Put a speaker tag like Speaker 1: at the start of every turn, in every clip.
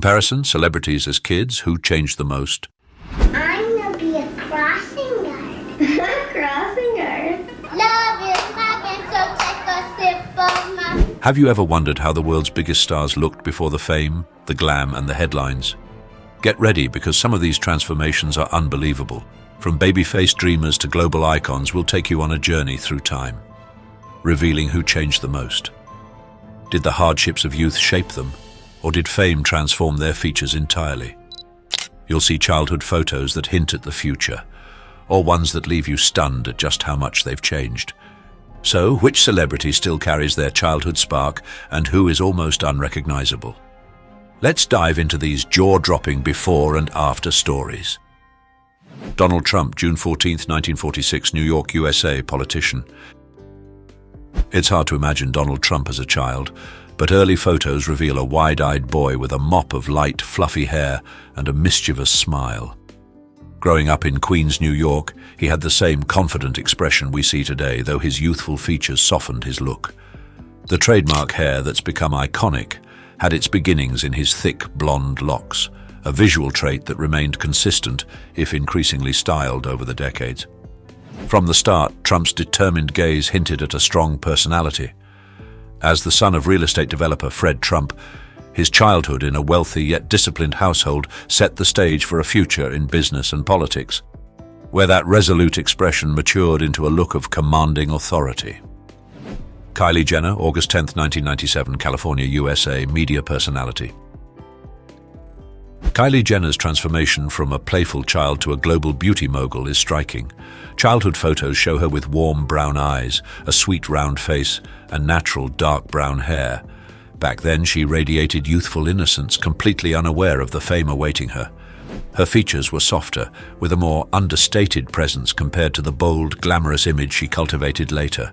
Speaker 1: Comparison, celebrities as kids, who changed the most?
Speaker 2: I'm gonna be a crossing guard. Crossing guard. Love is popping, so take a sip of my...
Speaker 1: Have you ever wondered how the world's biggest stars looked before the fame, the glam, and the headlines? Get ready, because some of these transformations are unbelievable. From baby-faced dreamers to global icons, we'll take you on a journey through time, revealing who changed the most. Did the hardships of youth shape them, or did fame transform their features entirely? You'll see childhood photos that hint at the future, or ones that leave you stunned at just how much they've changed. So, which celebrity still carries their childhood spark, and who is almost unrecognizable? Let's dive into these jaw-dropping before and after stories. Donald Trump, June 14, 1946, New York, USA, politician. It's hard to imagine Donald Trump as a child, but early photos reveal a wide-eyed boy with a mop of light, fluffy hair and a mischievous smile. Growing up in Queens, New York, he had the same confident expression we see today, though his youthful features softened his look. The trademark hair that's become iconic had its beginnings in his thick, blonde locks, a visual trait that remained consistent, if increasingly styled, over the decades. From the start, Trump's determined gaze hinted at a strong personality. As the son of real estate developer Fred Trump, his childhood in a wealthy yet disciplined household set the stage for a future in business and politics, where that resolute expression matured into a look of commanding authority. Kylie Jenner, August 10, 1997, California, USA, media personality. Kylie Jenner's transformation from a playful child to a global beauty mogul is striking. Childhood photos show her with warm brown eyes, a sweet round face, and natural dark brown hair. Back then, she radiated youthful innocence, completely unaware of the fame awaiting her. Her features were softer, with a more understated presence compared to the bold, glamorous image she cultivated later.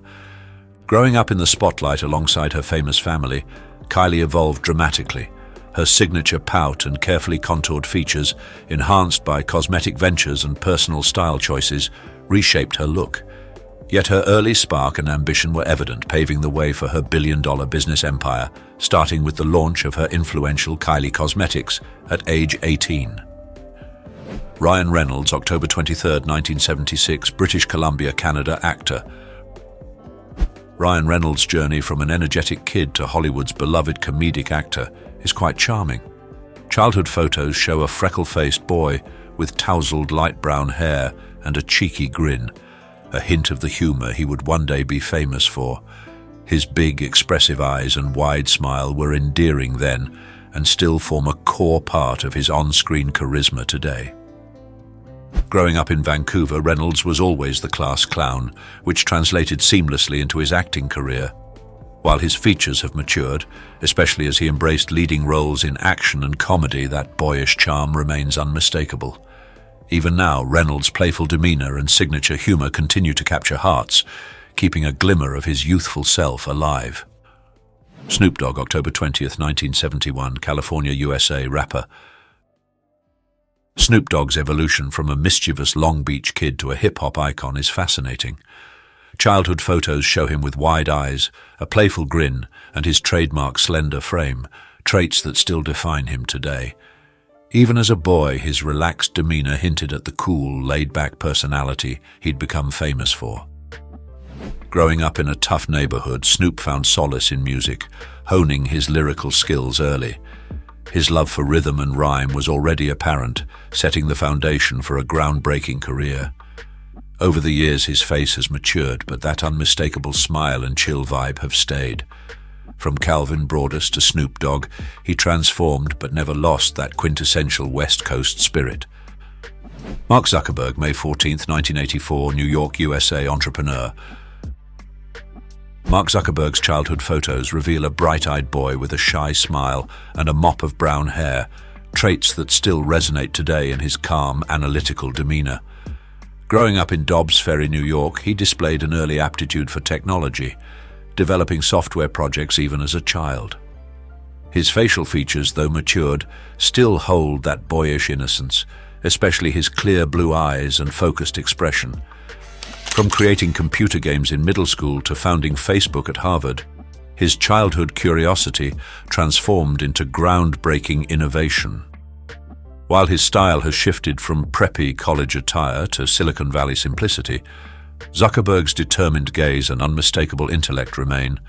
Speaker 1: Growing up in the spotlight alongside her famous family, Kylie evolved dramatically. Her signature pout and carefully contoured features, enhanced by cosmetic ventures and personal style choices, reshaped her look. Yet her early spark and ambition were evident, paving the way for her billion-dollar business empire, starting with the launch of her influential Kylie Cosmetics at age 18. Ryan Reynolds, October 23, 1976, British Columbia, Canada, actor. Ryan Reynolds' journey from an energetic kid to Hollywood's beloved comedic actor is quite charming. Childhood photos show a freckle-faced boy with tousled light brown hair and a cheeky grin, a hint of the humor he would one day be famous for. His big, expressive eyes and wide smile were endearing then, and still form a core part of his on-screen charisma today. Growing up in Vancouver, Reynolds was always the class clown, which translated seamlessly into his acting career. While his features have matured, especially as he embraced leading roles in action and comedy, that boyish charm remains unmistakable. Even now, Reynolds' playful demeanor and signature humor continue to capture hearts, keeping a glimmer of his youthful self alive. Snoop Dogg, October 20, 1971, California, USA, rapper. Snoop Dogg's evolution from a mischievous Long Beach kid to a hip-hop icon is fascinating. Childhood photos show him with wide eyes, a playful grin, and his trademark slender frame, traits that still define him today. Even as a boy, his relaxed demeanor hinted at the cool, laid-back personality he'd become famous for. Growing up in a tough neighborhood, Snoop found solace in music, honing his lyrical skills early. His love for rhythm and rhyme was already apparent, setting the foundation for a groundbreaking career. Over the years, his face has matured, but that unmistakable smile and chill vibe have stayed. From Calvin Broadus to Snoop Dogg, he transformed but never lost that quintessential West Coast spirit. Mark Zuckerberg, May 14, 1984, New York, USA, entrepreneur. Mark Zuckerberg's childhood photos reveal a bright-eyed boy with a shy smile and a mop of brown hair, traits that still resonate today in his calm, analytical demeanor. Growing up in Dobbs Ferry, New York, he displayed an early aptitude for technology, developing software projects even as a child. His facial features, though matured, still hold that boyish innocence, especially his clear blue eyes and focused expression. From creating computer games in middle school to founding Facebook at Harvard, His childhood curiosity transformed into groundbreaking innovation. While his style has shifted from preppy college attire to Silicon Valley simplicity, Zuckerberg's determined gaze and unmistakable intellect remain.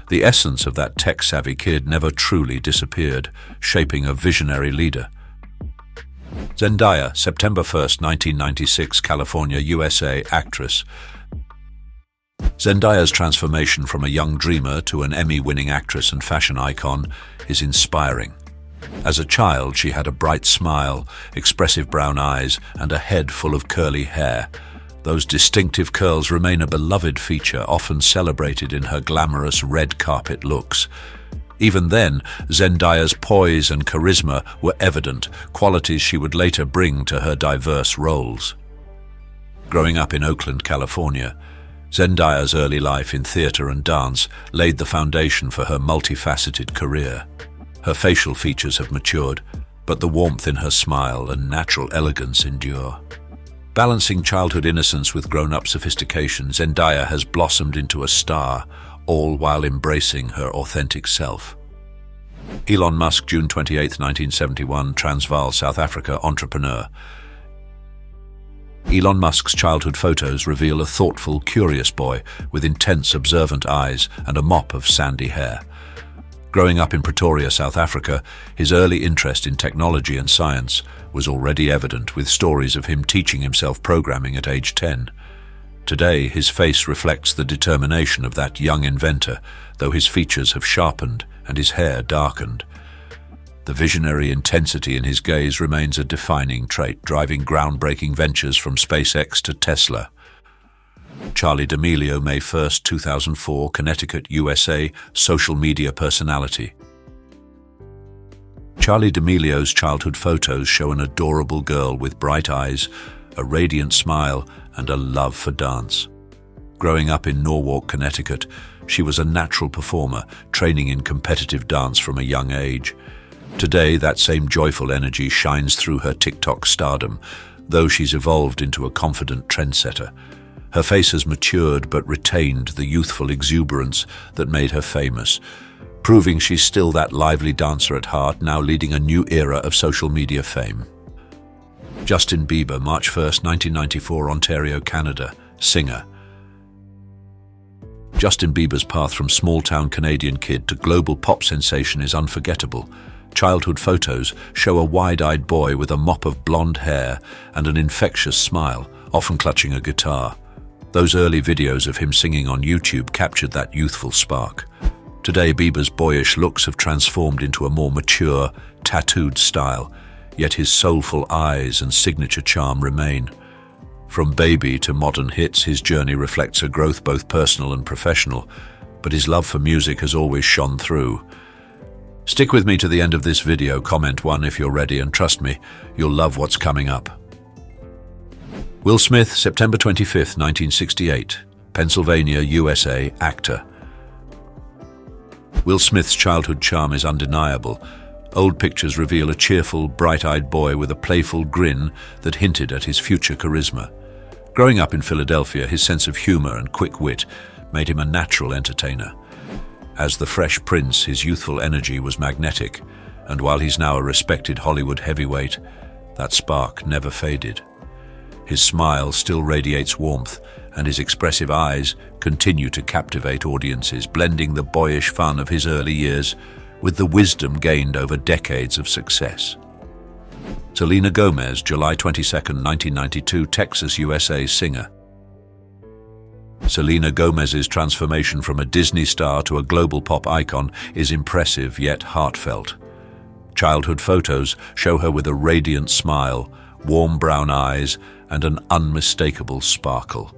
Speaker 1: The essence of that tech-savvy kid never truly disappeared, shaping a visionary leader. Zendaya, September 1st, 1996, California, USA, actress. Zendaya's transformation from a young dreamer to an Emmy-winning actress and fashion icon is inspiring. As a child, she had a bright smile, expressive brown eyes, and a head full of curly hair. Those distinctive curls remain a beloved feature, often celebrated in her glamorous red carpet looks. Even then, Zendaya's poise and charisma were evident, qualities she would later bring to her diverse roles. Growing up in Oakland, California, Zendaya's early life in theater and dance laid the foundation for her multifaceted career. Her facial features have matured, but the warmth in her smile and natural elegance endure. Balancing childhood innocence with grown-up sophistication, Zendaya has blossomed into a star, all while embracing her authentic self. Elon Musk, June 28, 1971, Transvaal, South Africa, entrepreneur. Elon Musk's childhood photos reveal a thoughtful, curious boy with intense, observant eyes and a mop of sandy hair. Growing up in Pretoria, South Africa, his early interest in technology and science was already evident, with stories of him teaching himself programming at age 10. Today, his face reflects the determination of that young inventor, though his features have sharpened and his hair darkened. The visionary intensity in his gaze remains a defining trait, driving groundbreaking ventures from SpaceX to Tesla. Charli D'Amelio, May 1, 2004, Connecticut, USA, social media personality. Charli D'Amelio's childhood photos show an adorable girl with bright eyes, a radiant smile, and a love for dance. Growing up in Norwalk, Connecticut, she was a natural performer, training in competitive dance from a young age. Today, that same joyful energy shines through her TikTok stardom, though she's evolved into a confident trendsetter. Her face has matured but retained the youthful exuberance that made her famous, proving she's still that lively dancer at heart, now leading a new era of social media fame. Justin Bieber, March 1, 1994, Ontario, Canada, singer. Justin Bieber's path from small-town Canadian kid to global pop sensation is unforgettable. Childhood photos show a wide-eyed boy with a mop of blonde hair and an infectious smile, often clutching a guitar. Those early videos of him singing on YouTube captured that youthful spark. Today, Bieber's boyish looks have transformed into a more mature, tattooed style, yet his soulful eyes and signature charm remain. From baby to modern hits, his journey reflects a growth both personal and professional, but his love for music has always shone through. Stick with me to the end of this video, comment 1 if you're ready, and trust me, you'll love what's coming up. Will Smith, September 25, 1968, Pennsylvania, USA, actor. Will Smith's childhood charm is undeniable. Old pictures reveal a cheerful, bright-eyed boy with a playful grin that hinted at his future charisma. Growing up in Philadelphia, his sense of humor and quick wit made him a natural entertainer. As the Fresh Prince, his youthful energy was magnetic, and while he's now a respected Hollywood heavyweight, that spark never faded. His smile still radiates warmth, and his expressive eyes continue to captivate audiences, blending the boyish fun of his early years with the wisdom gained over decades of success. Selena Gomez, July 22, 1992, Texas, USA, singer. Selena Gomez's transformation from a Disney star to a global pop icon is impressive yet heartfelt. Childhood photos show her with a radiant smile, warm brown eyes, and an unmistakable sparkle.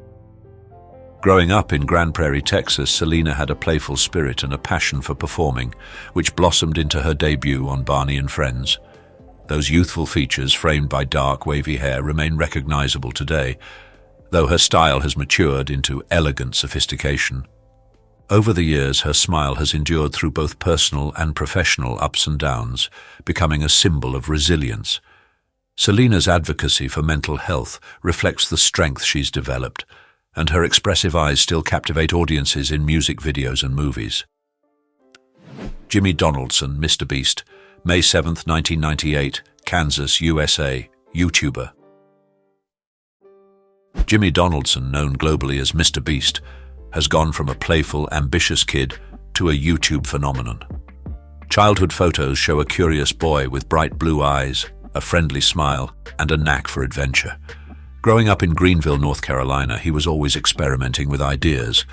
Speaker 1: Growing up in Grand Prairie, Texas, Selena had a playful spirit and a passion for performing, which blossomed into her debut on Barney and Friends. Those youthful features, framed by dark, wavy hair, remain recognizable today, though her style has matured into elegant sophistication. Over the years, her smile has endured through both personal and professional ups and downs, becoming a symbol of resilience. Selena's advocacy for mental health reflects the strength she's developed, and her expressive eyes still captivate audiences in music videos and movies. Jimmy Donaldson, Mr. Beast, May 7, 1998, Kansas, USA, YouTuber. Jimmy Donaldson, known globally as Mr. Beast, has gone from a playful, ambitious kid to a YouTube phenomenon. Childhood photos show a curious boy with bright blue eyes, a friendly smile, and a knack for adventure. Growing up in Greenville, North Carolina, he was always experimenting with ideas,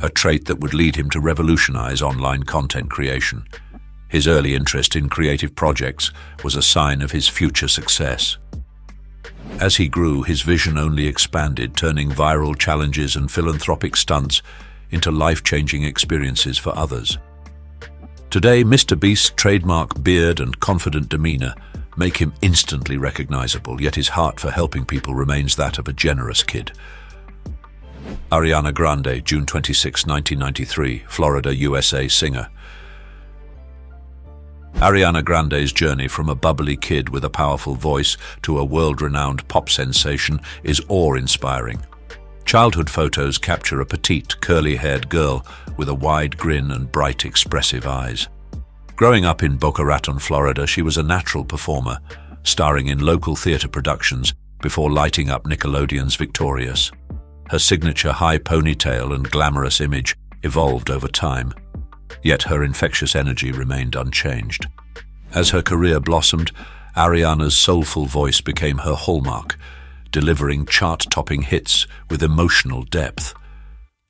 Speaker 1: a trait that would lead him to revolutionize online content creation. His early interest in creative projects was a sign of his future success. As he grew, his vision only expanded, turning viral challenges and philanthropic stunts into life-changing experiences for others. Today, Mr. Beast's trademark beard and confident demeanor make him instantly recognizable, yet his heart for helping people remains that of a generous kid. Ariana Grande, June 26, 1993, Florida, USA singer. Ariana Grande's journey from a bubbly kid with a powerful voice to a world-renowned pop sensation is awe-inspiring. Childhood photos capture a petite, curly-haired girl with a wide grin and bright, expressive eyes. Growing up in Boca Raton, Florida, she was a natural performer, starring in local theater productions before lighting up Nickelodeon's Victorious. Her signature high ponytail and glamorous image evolved over time, yet her infectious energy remained unchanged. As her career blossomed, Ariana's soulful voice became her hallmark, delivering chart-topping hits with emotional depth.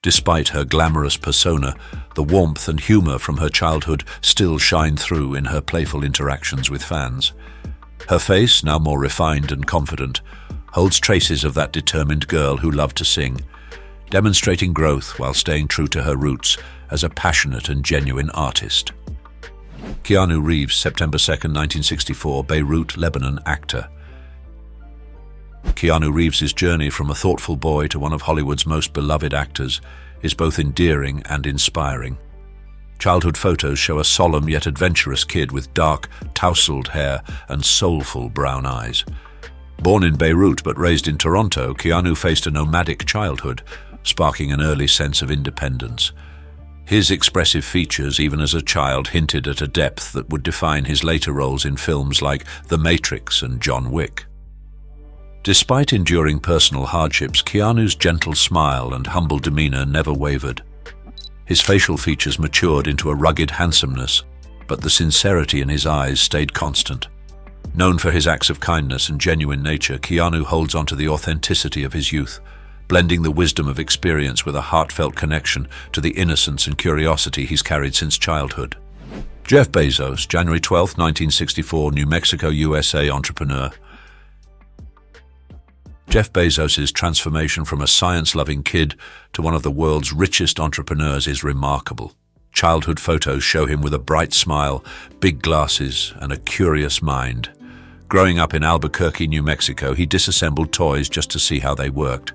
Speaker 1: Despite her glamorous persona, the warmth and humor from her childhood still shine through in her playful interactions with fans. Her face, now more refined and confident, holds traces of that determined girl who loved to sing, demonstrating growth while staying true to her roots as a passionate and genuine artist. Keanu Reeves, September 2, 1964, Beirut, Lebanon, actor. Keanu Reeves' journey from a thoughtful boy to one of Hollywood's most beloved actors is both endearing and inspiring. Childhood photos show a solemn yet adventurous kid with dark, tousled hair and soulful brown eyes. Born in Beirut but raised in Toronto, Keanu faced a nomadic childhood, sparking an early sense of independence. His expressive features, even as a child, hinted at a depth that would define his later roles in films like The Matrix and John Wick. Despite enduring personal hardships, Keanu's gentle smile and humble demeanor never wavered. His facial features matured into a rugged handsomeness, but the sincerity in his eyes stayed constant. Known for his acts of kindness and genuine nature, Keanu holds on to the authenticity of his youth, blending the wisdom of experience with a heartfelt connection to the innocence and curiosity he's carried since childhood. Jeff Bezos, January 12, 1964, New Mexico, USA entrepreneur. Jeff Bezos' transformation from a science-loving kid to one of the world's richest entrepreneurs is remarkable. Childhood photos show him with a bright smile, big glasses, and a curious mind. Growing up in Albuquerque, New Mexico, he disassembled toys just to see how they worked,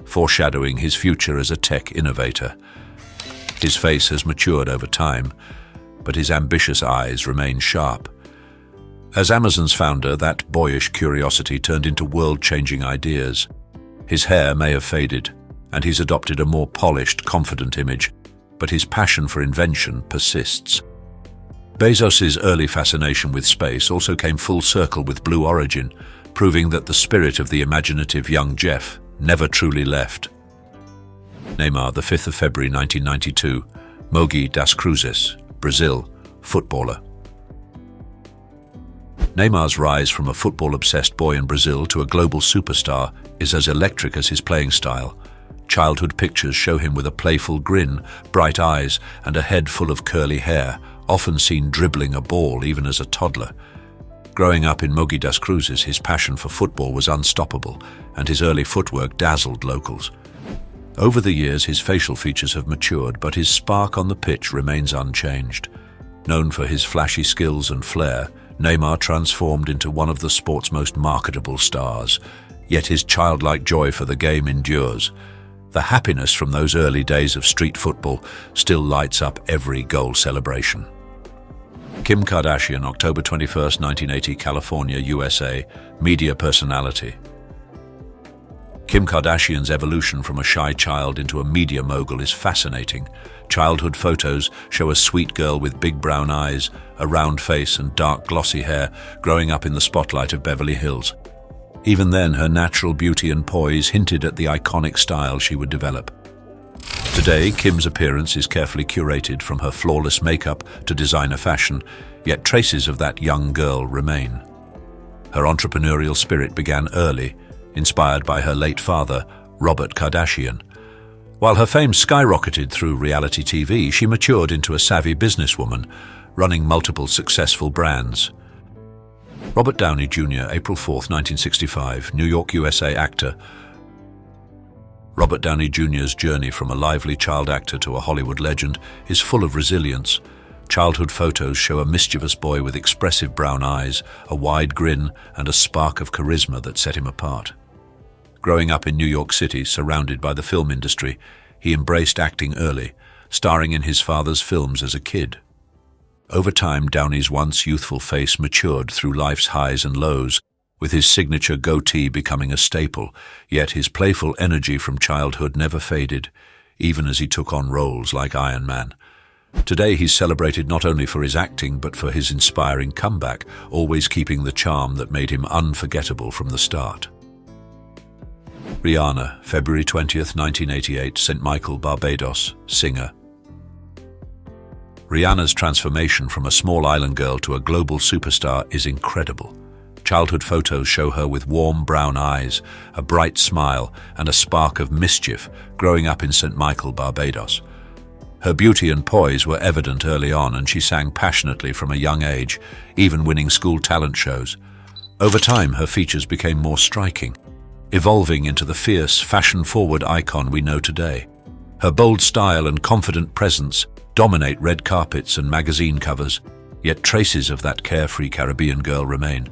Speaker 1: foreshadowing his future as a tech innovator. His face has matured over time, but his ambitious eyes remain sharp. As Amazon's founder, that boyish curiosity turned into world-changing ideas. His hair may have faded, and he's adopted a more polished, confident image, but his passion for invention persists. Bezos' early fascination with space also came full circle with Blue Origin, proving that the spirit of the imaginative young Jeff never truly left. Neymar, the 5th of February 1992, Mogi das Cruzes, Brazil, footballer. Neymar's rise from a football-obsessed boy in Brazil to a global superstar is as electric as his playing style. Childhood pictures show him with a playful grin, bright eyes, and a head full of curly hair, often seen dribbling a ball even as a toddler. Growing up in Mogi das Cruzes, his passion for football was unstoppable, and his early footwork dazzled locals. Over the years, his facial features have matured, but his spark on the pitch remains unchanged. Known for his flashy skills and flair, Neymar transformed into one of the sport's most marketable stars, yet his childlike joy for the game endures. The happiness from those early days of street football still lights up every goal celebration. Kim Kardashian, October 21, 1980, California, USA, media personality. Kim Kardashian's evolution from a shy child into a media mogul is fascinating. Childhood photos show a sweet girl with big brown eyes, a round face and dark glossy hair growing up in the spotlight of Beverly Hills. Even then, her natural beauty and poise hinted at the iconic style she would develop. Today, Kim's appearance is carefully curated, from her flawless makeup to designer fashion, yet traces of that young girl remain. Her entrepreneurial spirit began early, inspired by her late father, Robert Kardashian. While her fame skyrocketed through reality TV, she matured into a savvy businesswoman, running multiple successful brands. Robert Downey Jr., April 4, 1965, New York, USA actor. Robert Downey Jr.'s journey from a lively child actor to a Hollywood legend is full of resilience. Childhood photos show a mischievous boy with expressive brown eyes, a wide grin, and a spark of charisma that set him apart. Growing up in New York City, surrounded by the film industry, he embraced acting early, starring in his father's films as a kid. Over time, Downey's once youthful face matured through life's highs and lows, with his signature goatee becoming a staple, yet his playful energy from childhood never faded, even as he took on roles like Iron Man. Today he's celebrated not only for his acting but for his inspiring comeback, always keeping the charm that made him unforgettable from the start. Rihanna, February 20, 1988, St. Michael, Barbados, singer. Rihanna's transformation from a small island girl to a global superstar is incredible. Childhood photos show her with warm brown eyes, a bright smile, and a spark of mischief growing up in St. Michael, Barbados. Her beauty and poise were evident early on, and she sang passionately from a young age, even winning school talent shows. Over time, her features became more striking, evolving into the fierce, fashion-forward icon we know today. Her bold style and confident presence dominate red carpets and magazine covers, yet traces of that carefree Caribbean girl remain.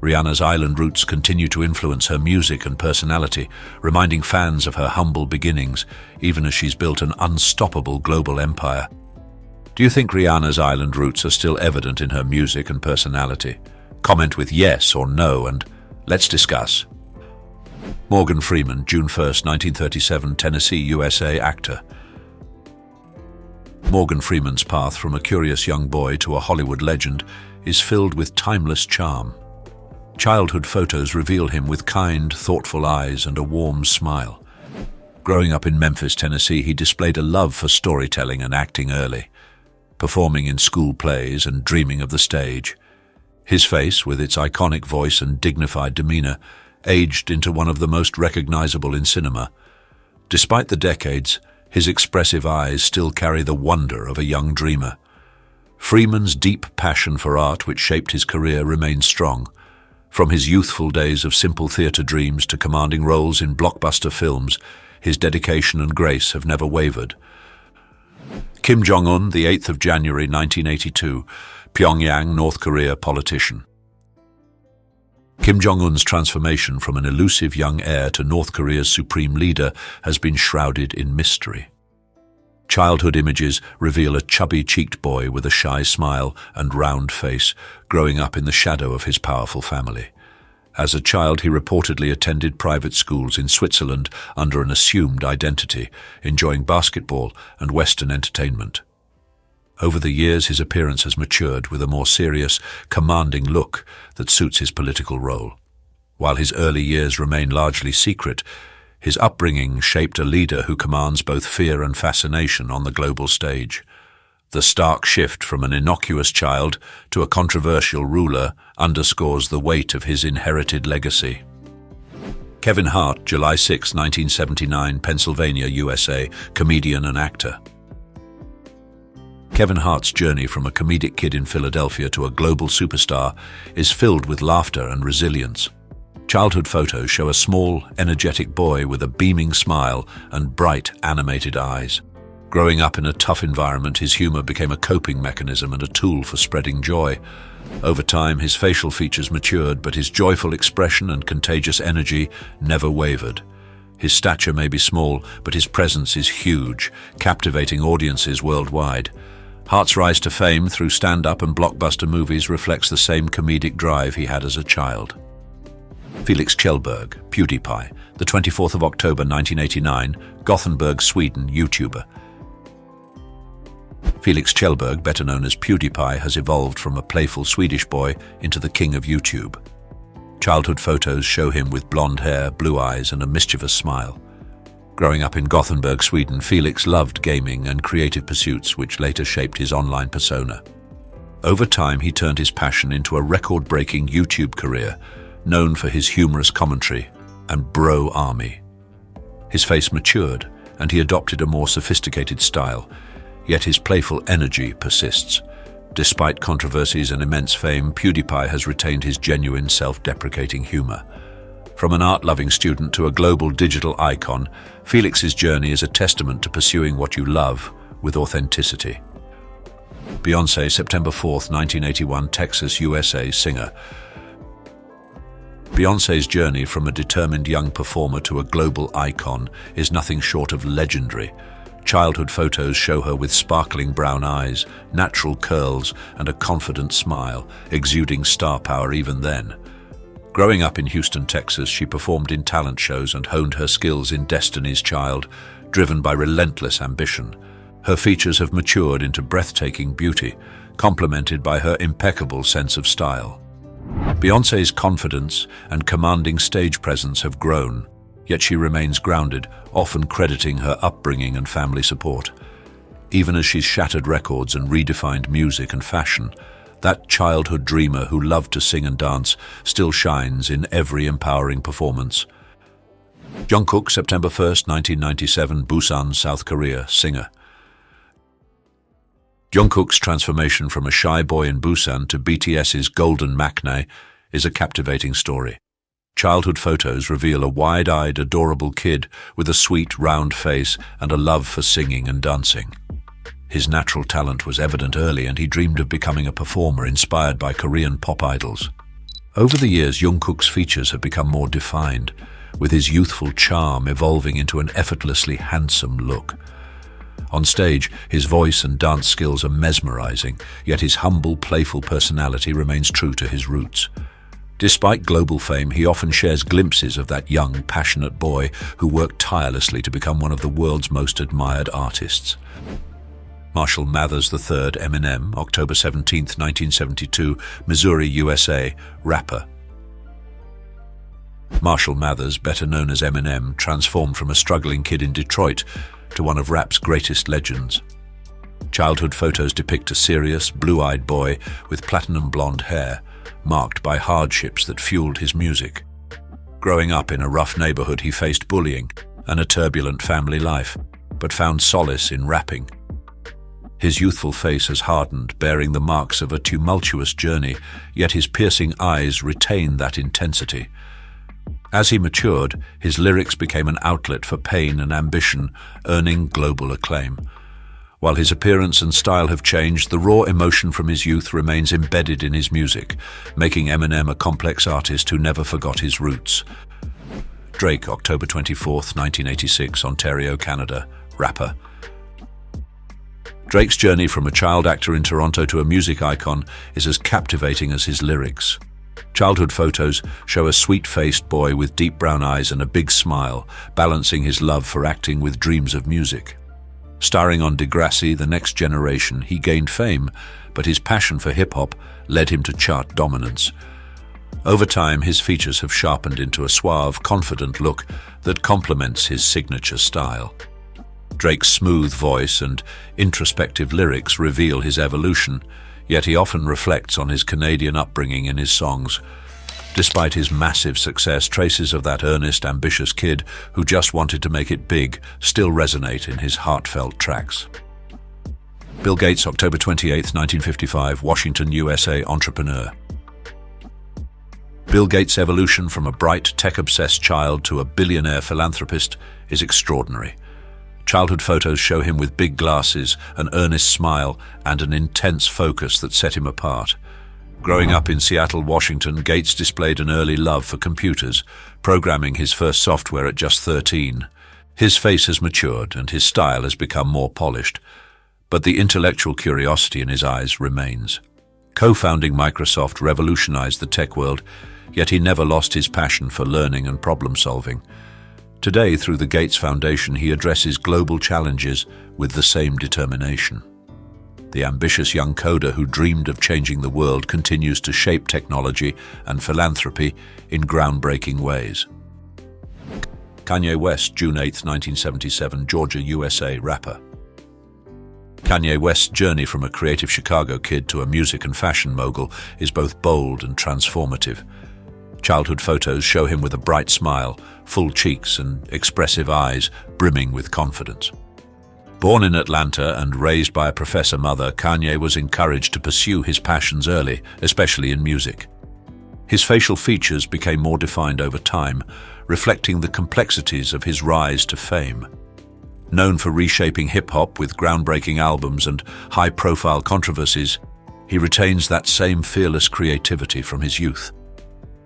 Speaker 1: Rihanna's island roots continue to influence her music and personality, reminding fans of her humble beginnings, even as she's built an unstoppable global empire. Do you think Rihanna's island roots are still evident in her music and personality? Comment with yes or no, and let's discuss. Morgan Freeman, June 1, 1937, Tennessee, USA actor. Morgan Freeman's path from a curious young boy to a Hollywood legend is filled with timeless charm. Childhood photos reveal him with kind, thoughtful eyes and a warm smile. Growing up in Memphis, Tennessee, he displayed a love for storytelling and acting early, performing in school plays and dreaming of the stage. His face, with its iconic voice and dignified demeanor, aged into one of the most recognizable in cinema. Despite the decades, his expressive eyes still carry the wonder of a young dreamer. Freeman's deep passion for art, which shaped his career, remains strong. From his youthful days of simple theater dreams to commanding roles in blockbuster films, his dedication and grace have never wavered. Kim Jong-un, the 8th of January 1982, Pyongyang, North Korea politician. Kim Jong-un's transformation from an elusive young heir to North Korea's supreme leader has been shrouded in mystery. Childhood images reveal a chubby-cheeked boy with a shy smile and round face, growing up in the shadow of his powerful family. As a child, he reportedly attended private schools in Switzerland under an assumed identity, enjoying basketball and Western entertainment. Over the years, his appearance has matured with a more serious, commanding look that suits his political role. While his early years remain largely secret, his upbringing shaped a leader who commands both fear and fascination on the global stage. The stark shift from an innocuous child to a controversial ruler underscores the weight of his inherited legacy. Kevin Hart, July 6, 1979, Pennsylvania, USA, comedian and actor. Kevin Hart's journey from a comedic kid in Philadelphia to a global superstar is filled with laughter and resilience. Childhood photos show a small, energetic boy with a beaming smile and bright, animated eyes. Growing up in a tough environment, his humor became a coping mechanism and a tool for spreading joy. Over time, his facial features matured, but his joyful expression and contagious energy never wavered. His stature may be small, but his presence is huge, captivating audiences worldwide. Hart's rise to fame through stand-up and blockbuster movies reflects the same comedic drive he had as a child. Felix Kjellberg, PewDiePie, the 24th of October 1989, Gothenburg, Sweden, YouTuber. Felix Kjellberg, better known as PewDiePie, has evolved from a playful Swedish boy into the king of YouTube. Childhood photos show him with blonde hair, blue eyes, and a mischievous smile. Growing up in Gothenburg, Sweden, Felix loved gaming and creative pursuits, which later shaped his online persona. Over time, he turned his passion into a record-breaking YouTube career, known for his humorous commentary and bro army. His face matured, and he adopted a more sophisticated style, yet his playful energy persists. Despite controversies and immense fame, PewDiePie has retained his genuine self-deprecating humor. From an art-loving student to a global digital icon, Felix's journey is a testament to pursuing what you love with authenticity. Beyoncé, September 4th, 1981, Texas, USA, singer. Beyoncé's journey from a determined young performer to a global icon is nothing short of legendary. Childhood photos show her with sparkling brown eyes, natural curls, and a confident smile, exuding star power even then. Growing up in Houston, Texas, she performed in talent shows and honed her skills in Destiny's Child, driven by relentless ambition. Her features have matured into breathtaking beauty, complemented by her impeccable sense of style. Beyoncé's confidence and commanding stage presence have grown, yet she remains grounded, often crediting her upbringing and family support. Even as she's shattered records and redefined music and fashion, that childhood dreamer who loved to sing and dance still shines in every empowering performance. Jungkook, September 1st, 1997, Busan, South Korea, singer. Jungkook's transformation from a shy boy in Busan to BTS's golden maknae is a captivating story. Childhood photos reveal a wide-eyed, adorable kid with a sweet, round face and a love for singing and dancing. His natural talent was evident early, and he dreamed of becoming a performer inspired by Korean pop idols. Over the years, Jungkook's features have become more defined, with his youthful charm evolving into an effortlessly handsome look. On stage, his voice and dance skills are mesmerizing, yet his humble, playful personality remains true to his roots. Despite global fame, he often shares glimpses of that young, passionate boy who worked tirelessly to become one of the world's most admired artists. Marshall Mathers III, Eminem, October 17, 1972, Missouri, USA, rapper. Marshall Mathers, better known as Eminem, transformed from a struggling kid in Detroit to one of rap's greatest legends. Childhood photos depict a serious, blue-eyed boy with platinum blonde hair, marked by hardships that fueled his music. Growing up in a rough neighborhood, he faced bullying and a turbulent family life, but found solace in rapping. His youthful face has hardened, bearing the marks of a tumultuous journey, yet his piercing eyes retain that intensity. As he matured, his lyrics became an outlet for pain and ambition, earning global acclaim. While his appearance and style have changed, the raw emotion from his youth remains embedded in his music, making Eminem a complex artist who never forgot his roots. Drake, October 24th, 1986, Ontario, Canada, rapper. Drake's journey from a child actor in Toronto to a music icon is as captivating as his lyrics. Childhood photos show a sweet-faced boy with deep brown eyes and a big smile, balancing his love for acting with dreams of music. Starring on Degrassi, The Next Generation, he gained fame, but his passion for hip-hop led him to chart dominance. Over time, his features have sharpened into a suave, confident look that complements his signature style. Drake's smooth voice and introspective lyrics reveal his evolution, yet he often reflects on his Canadian upbringing in his songs. Despite his massive success, traces of that earnest, ambitious kid who just wanted to make it big still resonate in his heartfelt tracks. Bill Gates, October 28, 1955, Washington, USA, entrepreneur. Bill Gates' evolution from a bright, tech-obsessed child to a billionaire philanthropist is extraordinary. Childhood photos show him with big glasses, an earnest smile, and an intense focus that set him apart. Growing up in Seattle, Washington, Gates displayed an early love for computers, programming his first software at just 13. His face has matured and his style has become more polished, but the intellectual curiosity in his eyes remains. Co-founding Microsoft revolutionized the tech world, yet he never lost his passion for learning and problem-solving. Today, through the Gates Foundation, he addresses global challenges with the same determination. The ambitious young coder who dreamed of changing the world continues to shape technology and philanthropy in groundbreaking ways. Kanye West, June 8, 1977, Georgia, USA, rapper. Kanye West's journey from a creative Chicago kid to a music and fashion mogul is both bold and transformative. Childhood photos show him with a bright smile, full cheeks and expressive eyes brimming with confidence. Born in Atlanta and raised by a professor mother, Kanye was encouraged to pursue his passions early, especially in music. His facial features became more defined over time, reflecting the complexities of his rise to fame. Known for reshaping hip-hop with groundbreaking albums and high-profile controversies, he retains that same fearless creativity from his youth.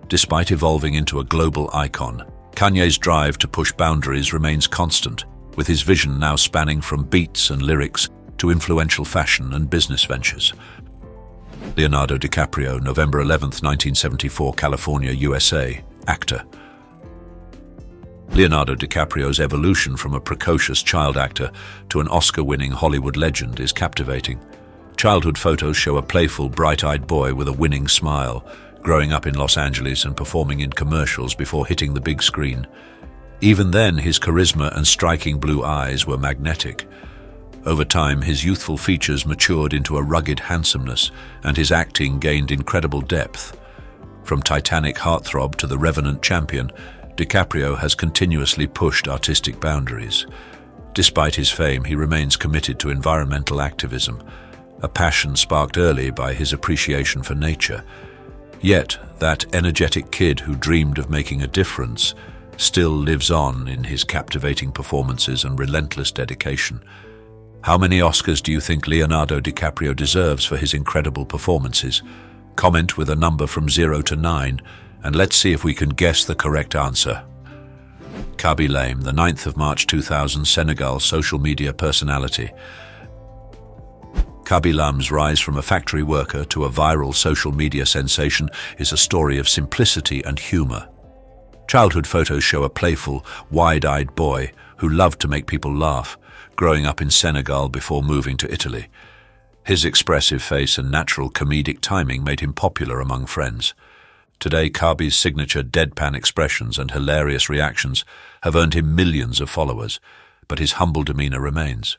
Speaker 1: Despite evolving into a global icon, Kanye's drive to push boundaries remains constant, with his vision now spanning from beats and lyrics to influential fashion and business ventures. Leonardo DiCaprio, November 11, 1974, California, USA, actor. Leonardo DiCaprio's evolution from a precocious child actor to an Oscar-winning Hollywood legend is captivating. Childhood photos show a playful, bright-eyed boy with a winning smile, growing up in Los Angeles and performing in commercials before hitting the big screen. Even then, his charisma and striking blue eyes were magnetic. Over time, his youthful features matured into a rugged handsomeness, and his acting gained incredible depth. From Titanic heartthrob to the Revenant champion, DiCaprio has continuously pushed artistic boundaries. Despite his fame, he remains committed to environmental activism, a passion sparked early by his appreciation for nature. Yet, that energetic kid who dreamed of making a difference still lives on in his captivating performances and relentless dedication. How many Oscars do you think Leonardo DiCaprio deserves for his incredible performances? Comment with a number from 0 to 9, and let's see if we can guess the correct answer. Kaby Lame, the 9th of March 2000, Senegal social media personality. Kaby Lame's rise from a factory worker to a viral social media sensation is a story of simplicity and humor. Childhood photos show a playful, wide-eyed boy who loved to make people laugh, growing up in Senegal before moving to Italy. His expressive face and natural comedic timing made him popular among friends. Today, Kaby's signature deadpan expressions and hilarious reactions have earned him millions of followers, but his humble demeanor remains.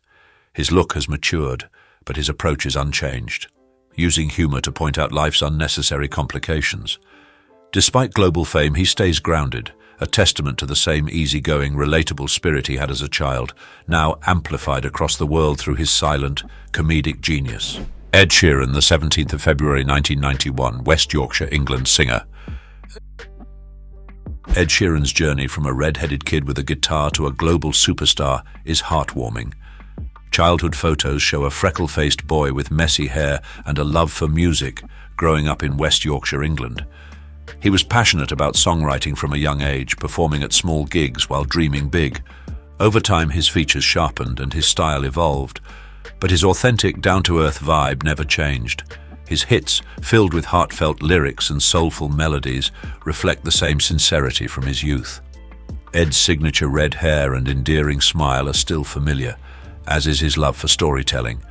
Speaker 1: His look has matured, but his approach is unchanged, using humor to point out life's unnecessary complications. Despite global fame, he stays grounded, a testament to the same easygoing, relatable spirit he had as a child, now amplified across the world through his silent, comedic genius. Ed Sheeran, the 17th of February 1991, West Yorkshire, England, singer. Ed Sheeran's journey from a red-headed kid with a guitar to a global superstar is heartwarming. Childhood photos show a freckle-faced boy with messy hair and a love for music, growing up in West Yorkshire, England. He was passionate about songwriting from a young age, performing at small gigs while dreaming big. Over time, his features sharpened and his style evolved, but his authentic, down-to-earth vibe never changed. His hits, filled with heartfelt lyrics and soulful melodies, reflect the same sincerity from his youth. Ed's signature red hair and endearing smile are still familiar, as is his love for storytelling.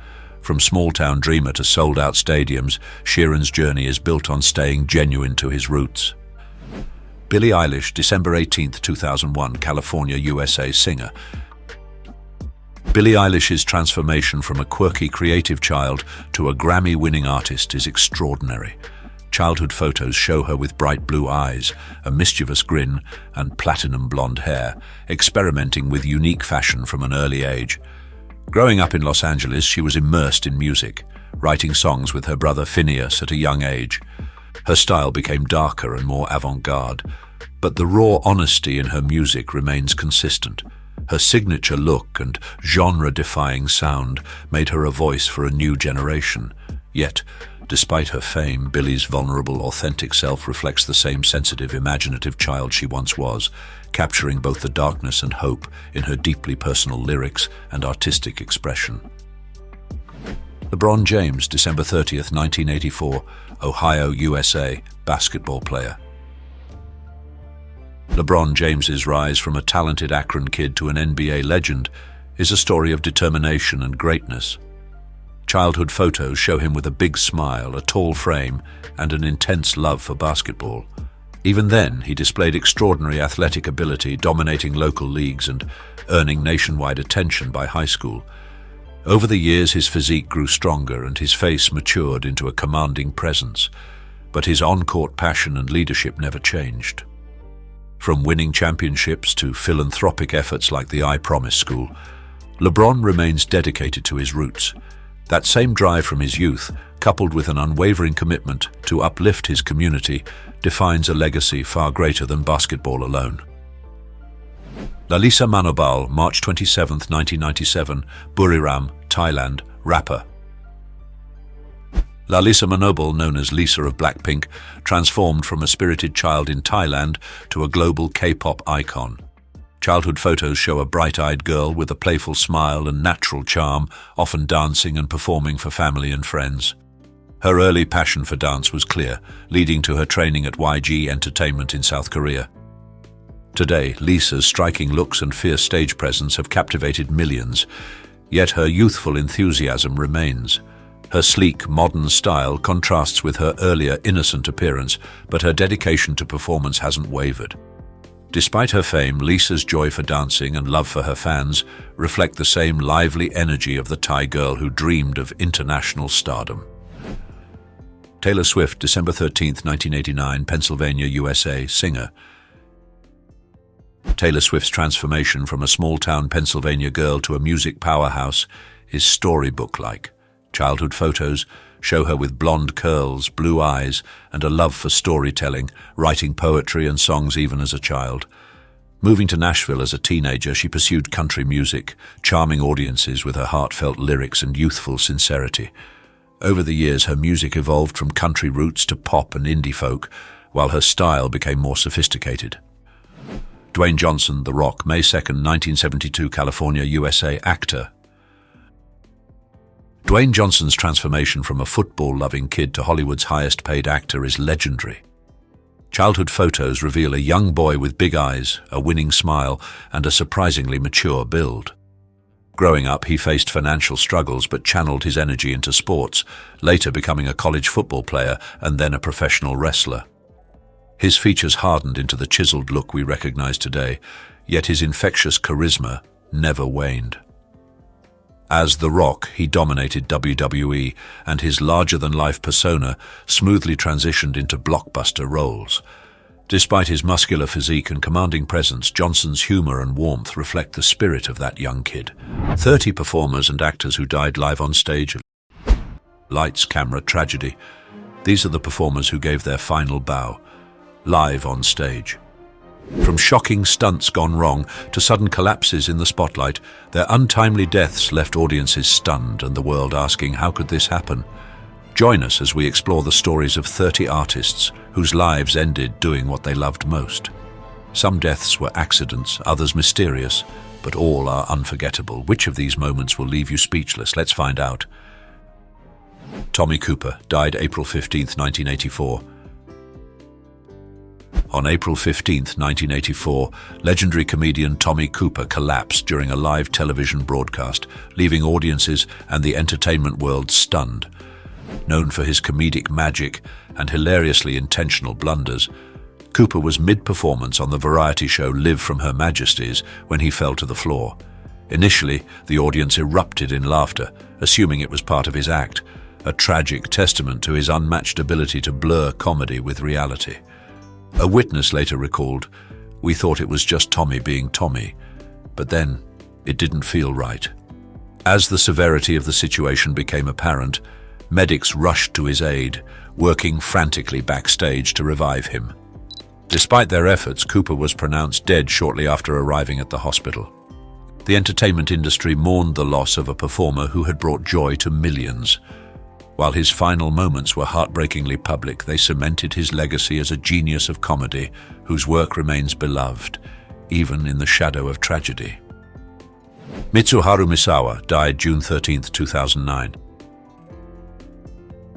Speaker 1: From small-town dreamer to sold-out stadiums, Sheeran's journey is built on staying genuine to his roots. Billie Eilish, December 18, 2001, California, USA, singer. Billie Eilish's transformation from a quirky creative child to a Grammy-winning artist is extraordinary. Childhood photos show her with bright blue eyes, a mischievous grin, and platinum blonde hair, experimenting with unique fashion from an early age. Growing up in Los Angeles, she was immersed in music, writing songs with her brother Phineas at a young age. Her style became darker and more avant-garde, but the raw honesty in her music remains consistent. Her signature look and genre-defying sound made her a voice for a new generation. Yet, despite her fame, Billie's vulnerable, authentic self reflects the same sensitive, imaginative child she once was, capturing both the darkness and hope in her deeply personal lyrics and artistic expression. LeBron James, December 30, 1984, Ohio, USA, basketball player. LeBron James's rise from a talented Akron kid to an NBA legend is a story of determination and greatness. Childhood photos show him with a big smile, a tall frame, and an intense love for basketball. Even then, he displayed extraordinary athletic ability, dominating local leagues and earning nationwide attention by high school. Over the years, his physique grew stronger and his face matured into a commanding presence, but his on-court passion and leadership never changed. From winning championships to philanthropic efforts like the I Promise School, LeBron remains dedicated to his roots. That same drive from his youth, coupled with an unwavering commitment to uplift his community, defines a legacy far greater than basketball alone. Lalisa Manobal, March 27, 1997, Buriram, Thailand, rapper. Lalisa Manobal, known as Lisa of Blackpink, transformed from a spirited child in Thailand to a global K-pop icon. Childhood photos show a bright-eyed girl with a playful smile and natural charm, often dancing and performing for family and friends. Her early passion for dance was clear, leading to her training at YG Entertainment in South Korea. Today, Lisa's striking looks and fierce stage presence have captivated millions, yet her youthful enthusiasm remains. Her sleek, modern style contrasts with her earlier innocent appearance, but her dedication to performance hasn't wavered. Despite her fame, Lisa's joy for dancing and love for her fans reflect the same lively energy of the Thai girl who dreamed of international stardom. Taylor Swift, December 13, 1989, Pennsylvania, USA, singer. Taylor Swift's transformation from a small-town Pennsylvania girl to a music powerhouse is storybook-like. Childhood photos show her with blonde curls, blue eyes, and a love for storytelling, writing poetry and songs even as a child. Moving to Nashville as a teenager, she pursued country music, charming audiences with her heartfelt lyrics and youthful sincerity. Over the years, her music evolved from country roots to pop and indie folk, while her style became more sophisticated. Dwayne Johnson, The Rock, May 2, 1972, California, USA, actor. Dwayne Johnson's transformation from a football-loving kid to Hollywood's highest-paid actor is legendary. Childhood photos reveal a young boy with big eyes, a winning smile, and a surprisingly mature build. Growing up, he faced financial struggles but channeled his energy into sports, later becoming a college football player and then a professional wrestler. His features hardened into the chiseled look we recognize today, yet his infectious charisma never waned. As The Rock, he dominated WWE, and his larger-than-life persona smoothly transitioned into blockbuster roles. Despite his muscular physique and commanding presence, Johnson's humor and warmth reflect the spirit of that young kid. 30 performers and actors who died live on stage. Lights, camera, tragedy. These are the performers who gave their final bow, live on stage. From shocking stunts gone wrong to sudden collapses in the spotlight, their untimely deaths left audiences stunned and the world asking, how could this happen? Join us as we explore the stories of 30 artists whose lives ended doing what they loved most. Some deaths were accidents, others mysterious, but all are unforgettable. Which of these moments will leave you speechless? Let's find out. Tommy Cooper died April 15, 1984. On April 15, 1984, legendary comedian Tommy Cooper collapsed during a live television broadcast, leaving audiences and the entertainment world stunned. Known for his comedic magic and hilariously intentional blunders, Cooper was mid-performance on the variety show Live from Her Majesty's when he fell to the floor. Initially, the audience erupted in laughter, assuming it was part of his act, a tragic testament to his unmatched ability to blur comedy with reality. A witness later recalled, "We thought it was just Tommy being Tommy, but then it didn't feel right." As the severity of the situation became apparent, medics rushed to his aid, working frantically backstage to revive him. Despite their efforts, Cooper was pronounced dead shortly after arriving at the hospital. The entertainment industry mourned the loss of a performer who had brought joy to millions. While his final moments were heartbreakingly public, they cemented his legacy as a genius of comedy whose work remains beloved, even in the shadow of tragedy. Mitsuharu Misawa died June 13, 2009.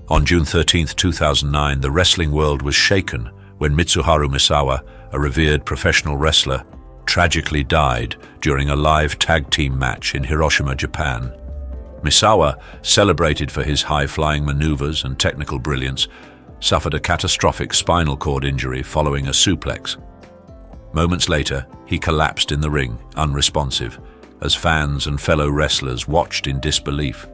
Speaker 1: On June 13, 2009, the wrestling world was shaken when Mitsuharu Misawa, a revered professional wrestler, tragically died during a live tag team match in Hiroshima, Japan. Misawa, celebrated for his high-flying maneuvers and technical brilliance, suffered a catastrophic spinal cord injury following a suplex. Moments later, he collapsed in the ring, unresponsive, as fans and fellow wrestlers watched in disbelief.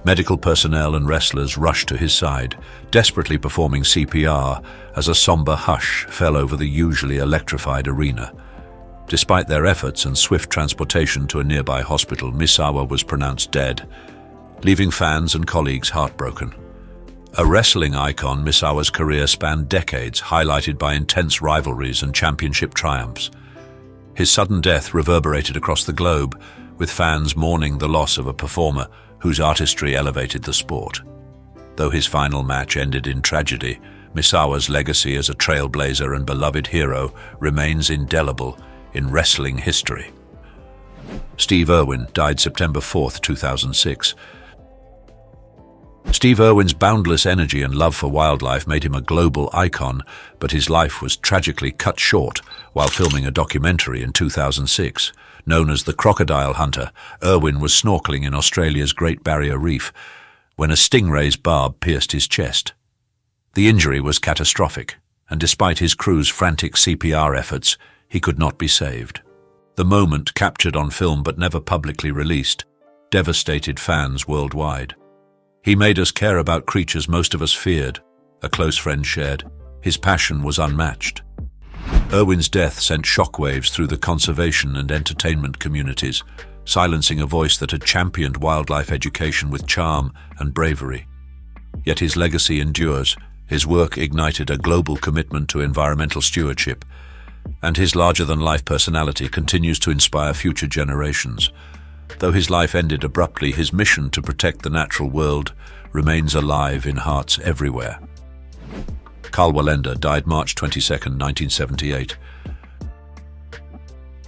Speaker 1: Medical personnel and wrestlers rushed to his side, desperately performing CPR as a somber hush fell over the usually electrified arena. Despite their efforts and swift transportation to a nearby hospital, Misawa was pronounced dead, leaving fans and colleagues heartbroken. A wrestling icon, Misawa's career spanned decades, highlighted by intense rivalries and championship triumphs. His sudden death reverberated across the globe, with fans mourning the loss of a performer whose artistry elevated the sport. Though his final match ended in tragedy, Misawa's legacy as a trailblazer and beloved hero remains indelible in wrestling history. Steve Irwin died September 4, 2006. Steve Irwin's boundless energy and love for wildlife made him a global icon, but his life was tragically cut short while filming a documentary in 2006. Known as the Crocodile Hunter, Irwin was snorkeling in Australia's Great Barrier Reef when a stingray's barb pierced his chest. The injury was catastrophic, and despite his crew's frantic CPR efforts, he could not be saved. The moment, captured on film but never publicly released, devastated fans worldwide. He made us care about creatures most of us feared, a close friend shared. His passion was unmatched. Irwin's death sent shockwaves through the conservation and entertainment communities, silencing a voice that had championed wildlife education with charm and bravery. Yet his legacy endures. His work ignited a global commitment to environmental stewardship, and his larger-than-life personality continues to inspire future generations. Though his life ended abruptly, his mission to protect the natural world remains alive in hearts everywhere. Karl Wallender died March 22, 1978.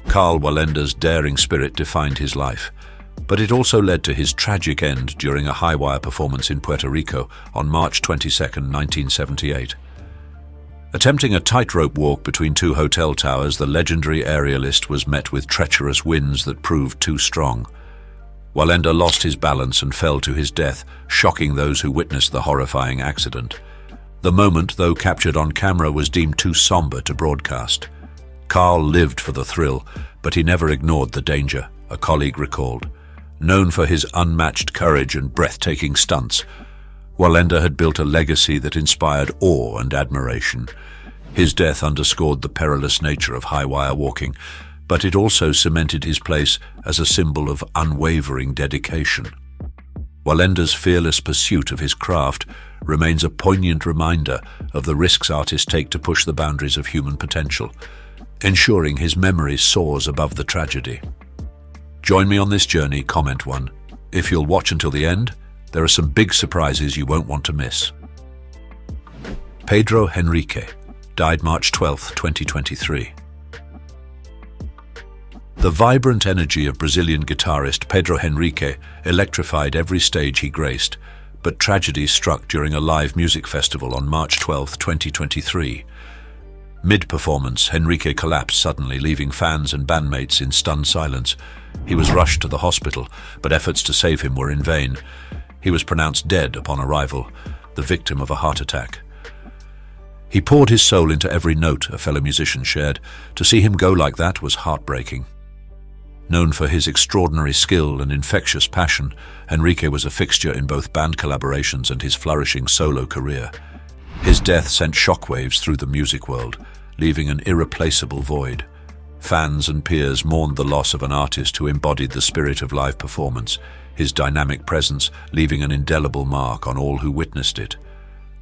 Speaker 1: Karl Wallender's daring spirit defined his life, but it also led to his tragic end during a high-wire performance in Puerto Rico on March 22, 1978. Attempting a tightrope walk between two hotel towers, the legendary aerialist was met with treacherous winds that proved too strong. Wallender lost his balance and fell to his death, shocking those who witnessed the horrifying accident. The moment, though captured on camera, was deemed too somber to broadcast. Karl lived for the thrill, but he never ignored the danger, a colleague recalled. Known for his unmatched courage and breathtaking stunts, Wallender had built a legacy that inspired awe and admiration. His death underscored the perilous nature of high-wire walking, but it also cemented his place as a symbol of unwavering dedication. Wallender's fearless pursuit of his craft remains a poignant reminder of the risks artists take to push the boundaries of human potential, ensuring his memory soars above the tragedy. Join me on this journey, comment one. If you'll watch until the end, there are some big surprises you won't want to miss. Pedro Henrique died March 12, 2023. The vibrant energy of Brazilian guitarist Pedro Henrique electrified every stage he graced, but tragedy struck during a live music festival on March 12, 2023. Mid-performance, Henrique collapsed suddenly, leaving fans and bandmates in stunned silence. He was rushed to the hospital, but efforts to save him were in vain. He was pronounced dead upon arrival, the victim of a heart attack. He poured his soul into every note, a fellow musician shared. To see him go like that was heartbreaking. Known for his extraordinary skill and infectious passion, Henrique was a fixture in both band collaborations and his flourishing solo career. His death sent shockwaves through the music world, leaving an irreplaceable void. Fans and peers mourned the loss of an artist who embodied the spirit of live performance, his dynamic presence leaving an indelible mark on all who witnessed it.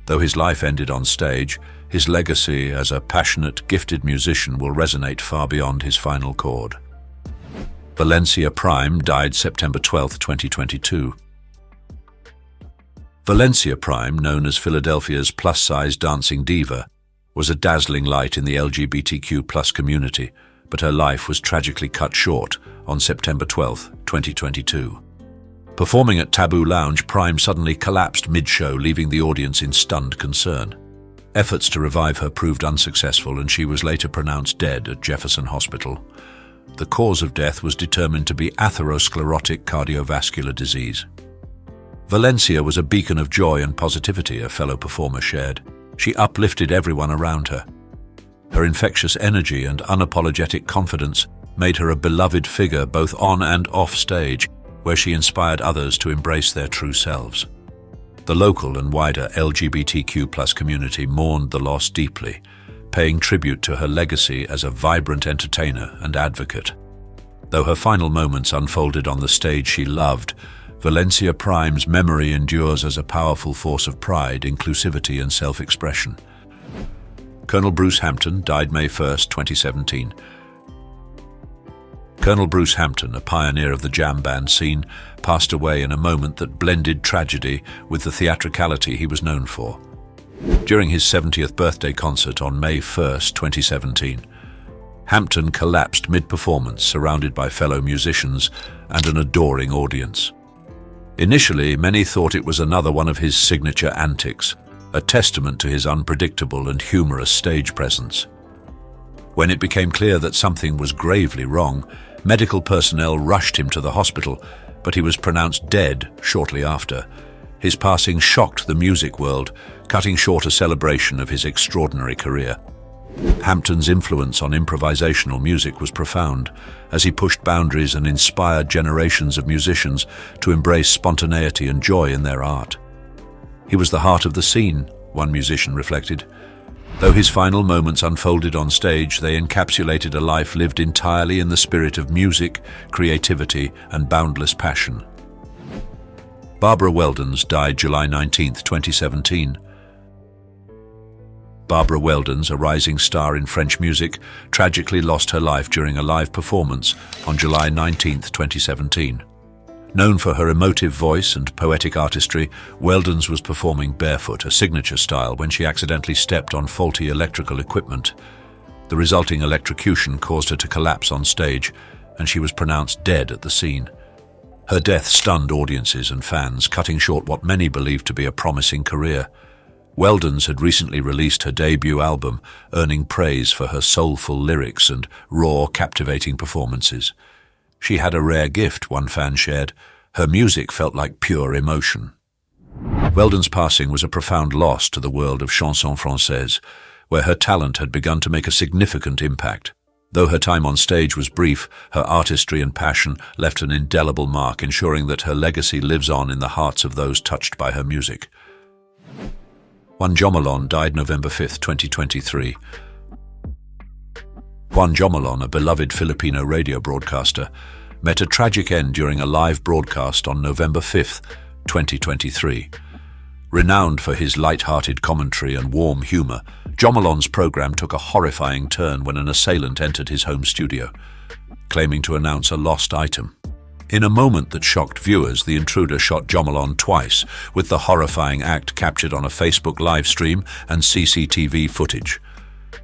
Speaker 1: Though his life ended on stage, his legacy as a passionate, gifted musician will resonate far beyond his final chord. Valencia Prime died September 12, 2022. Valencia Prime, known as Philadelphia's plus-size dancing diva, was a dazzling light in the LGBTQ+ community, but her life was tragically cut short on September 12, 2022. Performing at Taboo Lounge, Prime suddenly collapsed mid-show, leaving the audience in stunned concern. Efforts to revive her proved unsuccessful, and she was later pronounced dead at Jefferson Hospital. The cause of death was determined to be atherosclerotic cardiovascular disease. Valencia was a beacon of joy and positivity, a fellow performer shared. She uplifted everyone around her. Her infectious energy and unapologetic confidence made her a beloved figure both on and off stage, where she inspired others to embrace their true selves. The local and wider LGBTQ+ community mourned the loss deeply, paying tribute to her legacy as a vibrant entertainer and advocate. Though her final moments unfolded on the stage she loved, Valencia Prime's memory endures as a powerful force of pride, inclusivity, and self-expression. Colonel Bruce Hampton died May 1, 2017. Colonel Bruce Hampton, a pioneer of the jam band scene, passed away in a moment that blended tragedy with the theatricality he was known for. During his 70th birthday concert on May 1, 2017, Hampton collapsed mid-performance, surrounded by fellow musicians and an adoring audience. Initially, many thought it was another one of his signature antics, a testament to his unpredictable and humorous stage presence. When it became clear that something was gravely wrong, medical personnel rushed him to the hospital, but he was pronounced dead shortly after. His passing shocked the music world, cutting short a celebration of his extraordinary career. Hampton's influence on improvisational music was profound, as he pushed boundaries and inspired generations of musicians to embrace spontaneity and joy in their art. He was the heart of the scene, one musician reflected. Though his final moments unfolded on stage, they encapsulated a life lived entirely in the spirit of music, creativity, and boundless passion. Barbara Weldons died July 19, 2017. Barbara Weldons, a rising star in French music, tragically lost her life during a live performance on July 19, 2017. Known for her emotive voice and poetic artistry, Weldons was performing barefoot, a signature style, when she accidentally stepped on faulty electrical equipment. The resulting electrocution caused her to collapse on stage, and she was pronounced dead at the scene. Her death stunned audiences and fans, cutting short what many believed to be a promising career. Weldons had recently released her debut album, earning praise for her soulful lyrics and raw, captivating performances. She had a rare gift, one fan shared. Her music felt like pure emotion. Weldons' passing was a profound loss to the world of chanson française, where her talent had begun to make a significant impact. Though her time on stage was brief, her artistry and passion left an indelible mark, ensuring that her legacy lives on in the hearts of those touched by her music. Juan Jomelon died November 5, 2023. Juan Jomelon, a beloved Filipino radio broadcaster, met a tragic end during a live broadcast on November 5, 2023. Renowned for his light-hearted commentary and warm humor, Jomelon's program took a horrifying turn when an assailant entered his home studio, claiming to announce a lost item. In a moment that shocked viewers, the intruder shot Jomelon twice, with the horrifying act captured on a Facebook live stream and CCTV footage.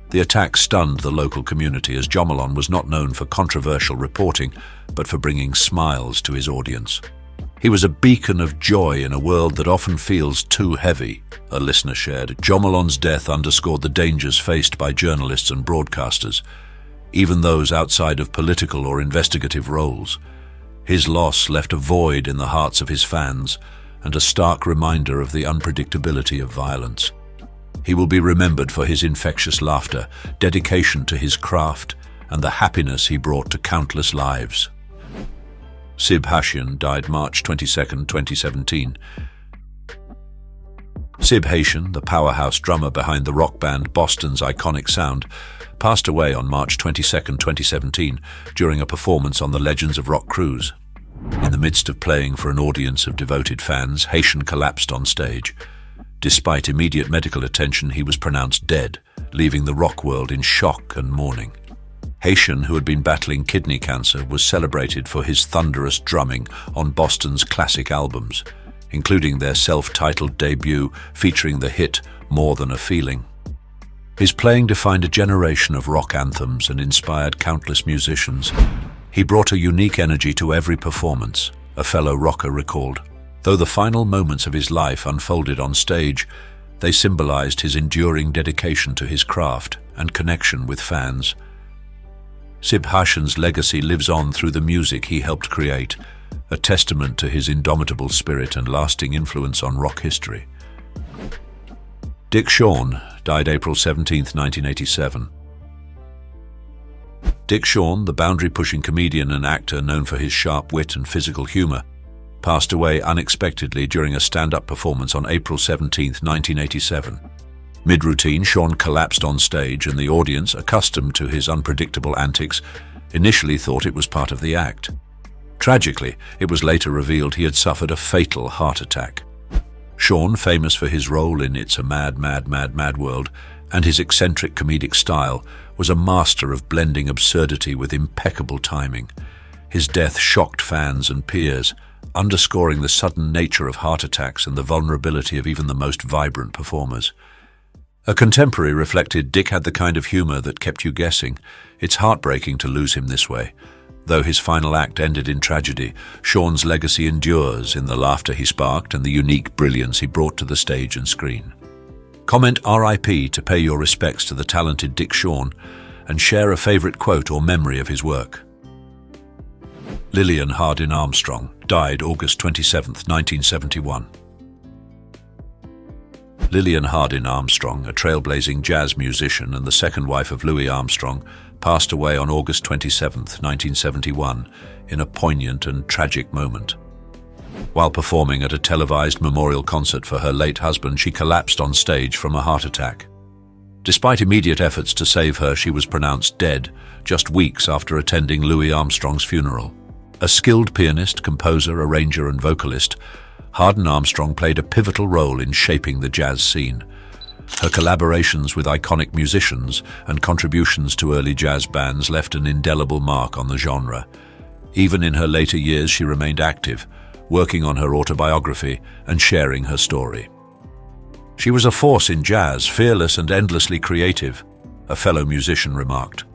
Speaker 1: The attack stunned the local community, as Jomelon was not known for controversial reporting, but for bringing smiles to his audience. He was a beacon of joy in a world that often feels too heavy, a listener shared. Jomelon's death underscored the dangers faced by journalists and broadcasters, even those outside of political or investigative roles. His loss left a void in the hearts of his fans and a stark reminder of the unpredictability of violence. He will be remembered for his infectious laughter, dedication to his craft, and the happiness he brought to countless lives. Sib Hashian died March 22, 2017. Sib Hashian, the powerhouse drummer behind the rock band Boston's iconic sound, passed away on March 22, 2017, during a performance on the Legends of Rock cruise. In the midst of playing for an audience of devoted fans, Hashian collapsed on stage. Despite immediate medical attention, he was pronounced dead, leaving the rock world in shock and mourning. Hashian, who had been battling kidney cancer, was celebrated for his thunderous drumming on Boston's classic albums, including their self-titled debut featuring the hit More Than a Feeling. His playing defined a generation of rock anthems and inspired countless musicians. He brought a unique energy to every performance, a fellow rocker recalled. Though the final moments of his life unfolded on stage, They symbolized his enduring dedication to his craft and connection with fans. Sib Hassan's legacy lives on through the music he helped create, a testament to his indomitable spirit and lasting influence on rock history. Dick Shawn died April 17, 1987. Dick Shawn, the boundary-pushing comedian and actor known for his sharp wit and physical humor, passed away unexpectedly during a stand-up performance on April 17, 1987. Mid-routine, Shawn collapsed on stage and the audience, accustomed to his unpredictable antics, initially thought it was part of the act. Tragically, it was later revealed he had suffered a fatal heart attack. Shawn, famous for his role in It's a Mad, Mad, Mad, Mad World and his eccentric comedic style, was a master of blending absurdity with impeccable timing. His death shocked fans and peers, underscoring the sudden nature of heart attacks and the vulnerability of even the most vibrant performers. A contemporary reflected, "Dick had the kind of humor that kept you guessing. It's heartbreaking to lose him this way." Though his final act ended in tragedy, Shawn's legacy endures in the laughter he sparked and the unique brilliance he brought to the stage and screen. Comment RIP to pay your respects to the talented Dick Shawn and share a favorite quote or memory of his work. Lillian Hardin Armstrong died August 27, 1971. Lillian Hardin Armstrong, a trailblazing jazz musician and the second wife of Louis Armstrong, passed away on August 27, 1971, in a poignant and tragic moment. While performing at a televised memorial concert for her late husband, she collapsed on stage from a heart attack. Despite immediate efforts to save her, she was pronounced dead just weeks after attending Louis Armstrong's funeral. A skilled pianist, composer, arranger, and vocalist, Hardin Armstrong played a pivotal role in shaping the jazz scene. Her collaborations with iconic musicians and contributions to early jazz bands left an indelible mark on the genre. Even in her later years, she remained active, working on her autobiography and sharing her story. "She was a force in jazz, fearless and endlessly creative," a fellow musician remarked.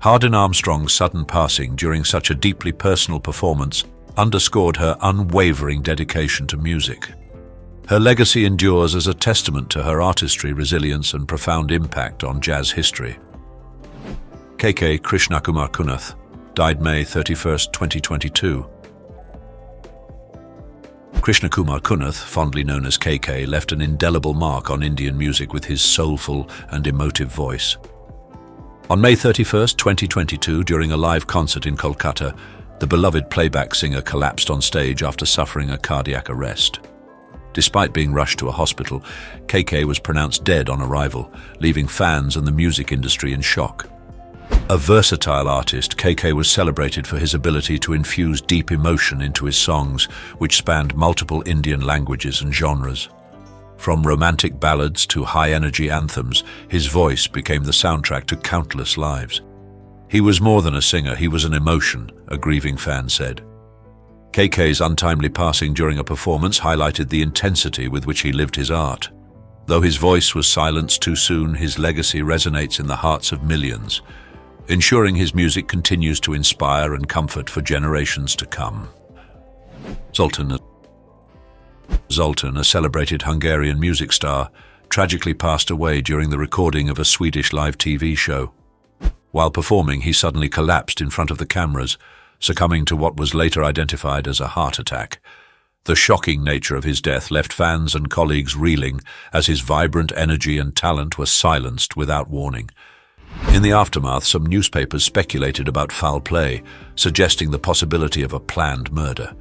Speaker 1: Hardin Armstrong's sudden passing during such a deeply personal performance underscored her unwavering dedication to music. Her legacy endures as a testament to her artistry, resilience, and profound impact on jazz history. K.K. Krishnakumar Kunath died May 31, 2022. Krishnakumar Kunath, fondly known as KK, left an indelible mark on Indian music with his soulful and emotive voice. On May 31, 2022, during a live concert in Kolkata, the beloved playback singer collapsed on stage after suffering a cardiac arrest. Despite being rushed to a hospital, KK was pronounced dead on arrival, leaving fans and the music industry in shock. A versatile artist, KK was celebrated for his ability to infuse deep emotion into his songs, which spanned multiple Indian languages and genres. From romantic ballads to high-energy anthems, his voice became the soundtrack to countless lives. "He was more than a singer, he was an emotion," a grieving fan said. KK's untimely passing during a performance highlighted the intensity with which he lived his art. Though his voice was silenced too soon, his legacy resonates in the hearts of millions, ensuring his music continues to inspire and comfort for generations to come. Zoltan, a celebrated Hungarian music star, tragically passed away during the recording of a Swedish live TV show. While performing, he suddenly collapsed in front of the cameras, succumbing to what was later identified as a heart attack. The shocking nature of his death left fans and colleagues reeling as his vibrant energy and talent were silenced without warning. In the aftermath, some newspapers speculated about foul play, suggesting the possibility of a planned murder.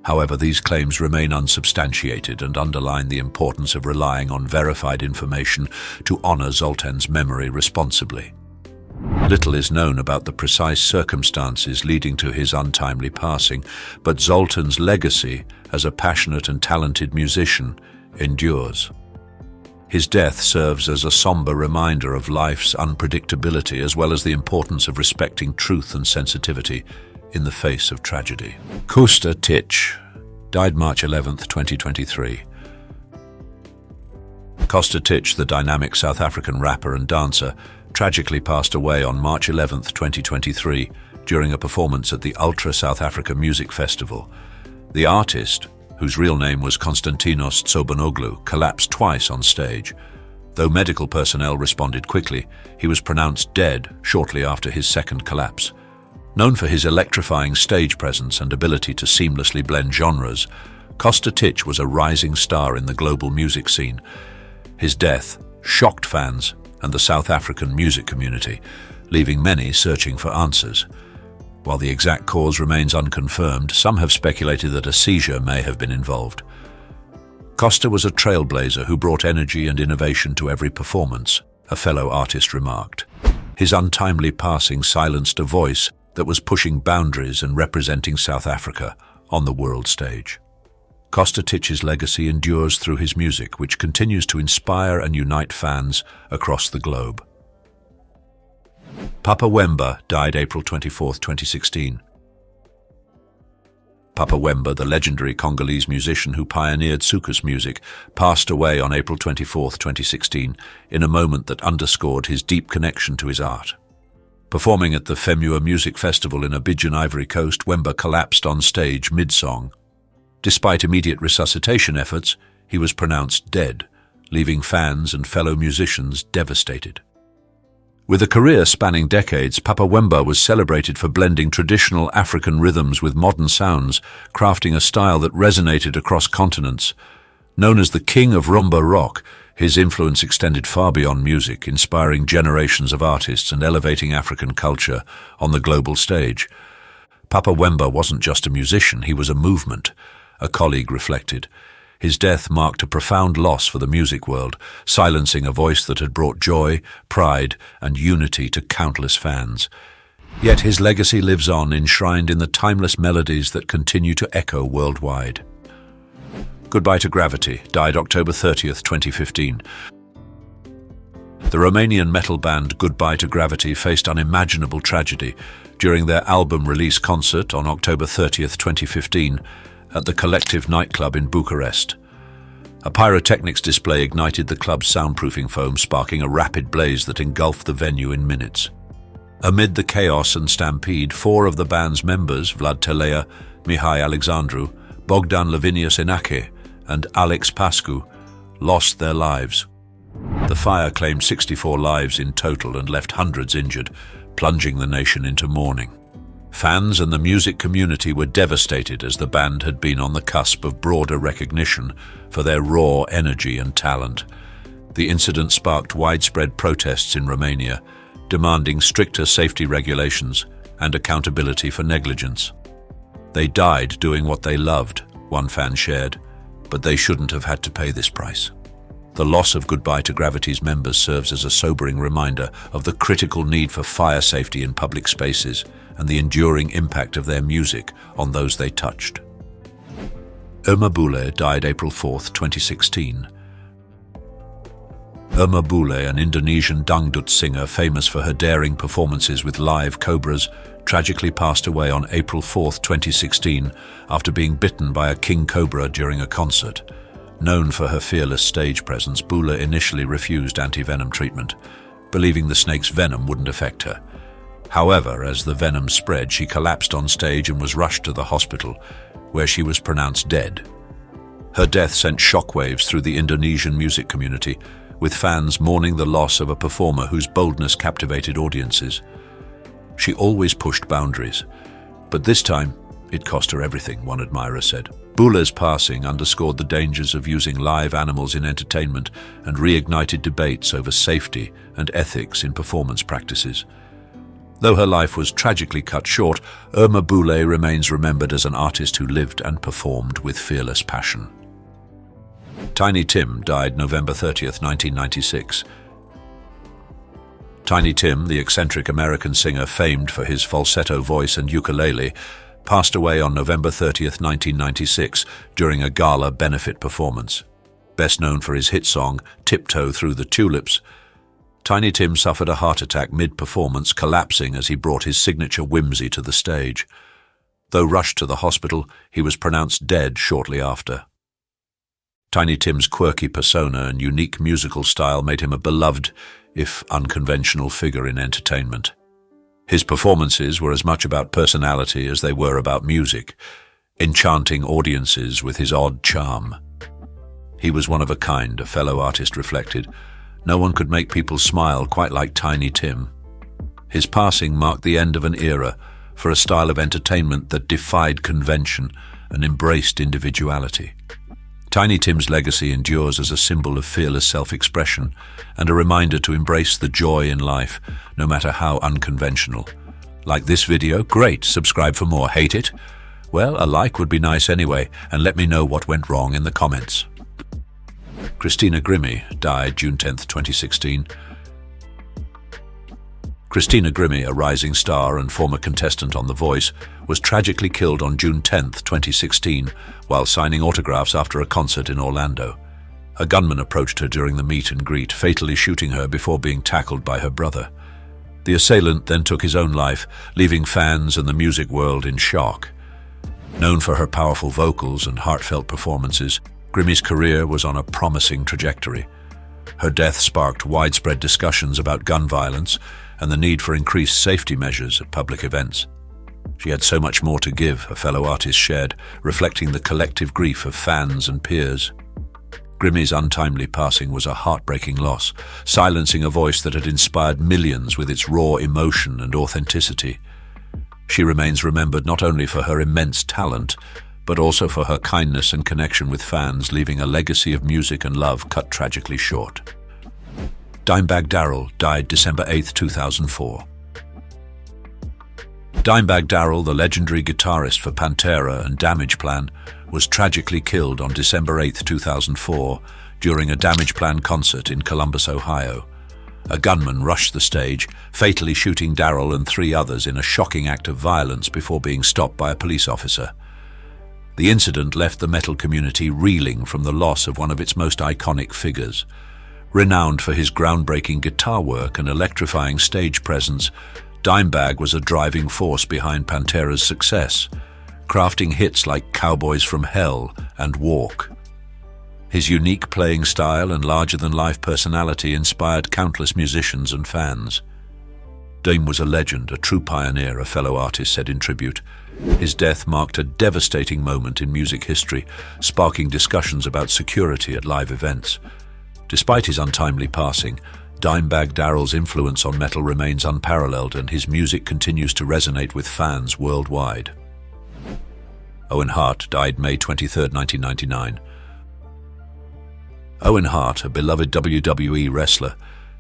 Speaker 1: However, these claims remain unsubstantiated and underline the importance of relying on verified information to honor Zoltan's memory responsibly. Little is known about the precise circumstances leading to his untimely passing, but Zoltan's legacy as a passionate and talented musician endures. His death serves as a somber reminder of life's unpredictability, as well as the importance of respecting truth and sensitivity in the face of tragedy. Kosta Tich died March 11, 2023. Kosta Tich, the dynamic South African rapper and dancer, tragically passed away on March 11, 2023, during a performance at the Ultra South Africa Music Festival. The artist, whose real name was Konstantinos Tsobanoglu, collapsed twice on stage. Though medical personnel responded quickly, he was pronounced dead shortly after his second collapse. Known for his electrifying stage presence and ability to seamlessly blend genres, Kosta Tic was a rising star in the global music scene. His death shocked fans and the South African music community, leaving many searching for answers. While the exact cause remains unconfirmed, some have speculated that a seizure may have been involved. Kosta was a trailblazer who brought energy and innovation to every performance, a fellow artist remarked. His untimely passing silenced a voice that was pushing boundaries and representing South Africa on the world stage. Kosta Tic's legacy endures through his music, which continues to inspire and unite fans across the globe. Papa Wemba died April 24, 2016. Papa Wemba, the legendary Congolese musician who pioneered soukous music, passed away on April 24, 2016, in a moment that underscored his deep connection to his art. Performing at the Femua Music Festival in Abidjan, Ivory Coast, Wemba collapsed on stage mid-song. Despite immediate resuscitation efforts, he was pronounced dead, leaving fans and fellow musicians devastated. With a career spanning decades, Papa Wemba was celebrated for blending traditional African rhythms with modern sounds, crafting a style that resonated across continents. Known as the King of Rumba Rock, his influence extended far beyond music, inspiring generations of artists and elevating African culture on the global stage. Papa Wemba wasn't just a musician, he was a movement, a colleague reflected. His death marked a profound loss for the music world, silencing a voice that had brought joy, pride, and unity to countless fans. Yet his legacy lives on, enshrined in the timeless melodies that continue to echo worldwide. Goodbye to Gravity died October 30th, 2015. The Romanian metal band Goodbye to Gravity faced unimaginable tragedy during their album release concert on October 30th, 2015, at the Collective nightclub in Bucharest. A pyrotechnics display ignited the club's soundproofing foam, sparking a rapid blaze that engulfed the venue in minutes. Amid the chaos and stampede, 4 of the band's members, Vlad Telea, Mihai Alexandru, Bogdan Lavinius Enache, and Alex Pascu, lost their lives. The fire claimed 64 lives in total and left hundreds injured, plunging the nation into mourning. Fans and the music community were devastated as the band had been on the cusp of broader recognition for their raw energy and talent. The incident sparked widespread protests in Romania, demanding stricter safety regulations and accountability for negligence. They died doing what they loved, one fan shared, but they shouldn't have had to pay this price. The loss of Goodbye to Gravity's members serves as a sobering reminder of the critical need for fire safety in public spaces and the enduring impact of their music on those they touched. Irma Bule died April 4, 2016. Irma Bule, an Indonesian dangdut singer famous for her daring performances with live cobras, tragically passed away on April 4, 2016, after being bitten by a king cobra during a concert. Known for her fearless stage presence, Bule initially refused anti-venom treatment, believing the snake's venom wouldn't affect her. However, as the venom spread, she collapsed on stage and was rushed to the hospital, where she was pronounced dead. Her death sent shockwaves through the Indonesian music community, with fans mourning the loss of a performer whose boldness captivated audiences. She always pushed boundaries, but this time it cost her everything, one admirer said. Bule's passing underscored the dangers of using live animals in entertainment and reignited debates over safety and ethics in performance practices. Though her life was tragically cut short, Irma Bule remains remembered as an artist who lived and performed with fearless passion. Tiny Tim died November 30th, 1996. Tiny Tim, the eccentric American singer famed for his falsetto voice and ukulele, passed away on November 30th, 1996, during a gala benefit performance. Best known for his hit song, Tiptoe Through the Tulips, Tiny Tim suffered a heart attack mid-performance, collapsing as he brought his signature whimsy to the stage. Though rushed to the hospital, he was pronounced dead shortly after. Tiny Tim's quirky persona and unique musical style made him a beloved, if unconventional, figure in entertainment. His performances were as much about personality as they were about music, enchanting audiences with his odd charm. He was one of a kind, a fellow artist reflected. No one could make people smile quite like Tiny Tim. His passing marked the end of an era for a style of entertainment that defied convention and embraced individuality. Tiny Tim's legacy endures as a symbol of fearless self-expression and a reminder to embrace the joy in life, no matter how unconventional. Like this video? Great! Subscribe for more. Hate it? Well, a like would be nice anyway, and let me know what went wrong in the comments. Christina Grimmie died June 10, 2016. Christina Grimmie, a rising star and former contestant on The Voice, was tragically killed on June 10, 2016, while signing autographs after a concert in Orlando. A gunman approached her during the meet and greet, fatally shooting her before being tackled by her brother. The assailant then took his own life, leaving fans and the music world in shock. Known for her powerful vocals and heartfelt performances, Grimmie's career was on a promising trajectory. Her death sparked widespread discussions about gun violence and the need for increased safety measures at public events. She had so much more to give, a fellow artist shared, reflecting the collective grief of fans and peers. Grimmie's untimely passing was a heartbreaking loss, silencing a voice that had inspired millions with its raw emotion and authenticity. She remains remembered not only for her immense talent, but also for her kindness and connection with fans, leaving a legacy of music and love cut tragically short. Dimebag Darrell died December 8, 2004. Dimebag Darrell, the legendary guitarist for Pantera and Damageplan, was tragically killed on December 8, 2004 during a Damageplan concert in Columbus, Ohio. A gunman rushed the stage, fatally shooting Darrell and 3 others in a shocking act of violence before being stopped by a police officer. The incident left the metal community reeling from the loss of one of its most iconic figures. Renowned for his groundbreaking guitar work and electrifying stage presence, Dimebag was a driving force behind Pantera's success, crafting hits like Cowboys from Hell and Walk. His unique playing style and larger-than-life personality inspired countless musicians and fans. Dime was a legend, a true pioneer, a fellow artist said in tribute. His death marked a devastating moment in music history, sparking discussions about security at live events. Despite his untimely passing, Dimebag Darrell's influence on metal remains unparalleled, and his music continues to resonate with fans worldwide. Owen Hart died May 23, 1999. Owen Hart, a beloved WWE wrestler,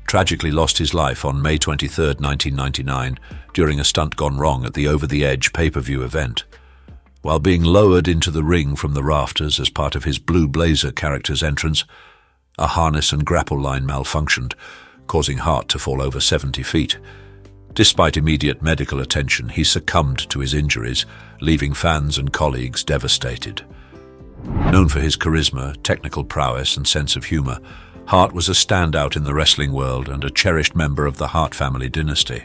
Speaker 1: tragically lost his life on May 23, 1999, during a stunt gone wrong at the Over the Edge pay-per-view event. While being lowered into the ring from the rafters as part of his Blue Blazer character's entrance, a harness and grapple line malfunctioned, causing Hart to fall over 70 feet. Despite immediate medical attention, he succumbed to his injuries, leaving fans and colleagues devastated. Known for his charisma, technical prowess, and sense of humor, Hart was a standout in the wrestling world and a cherished member of the Hart family dynasty.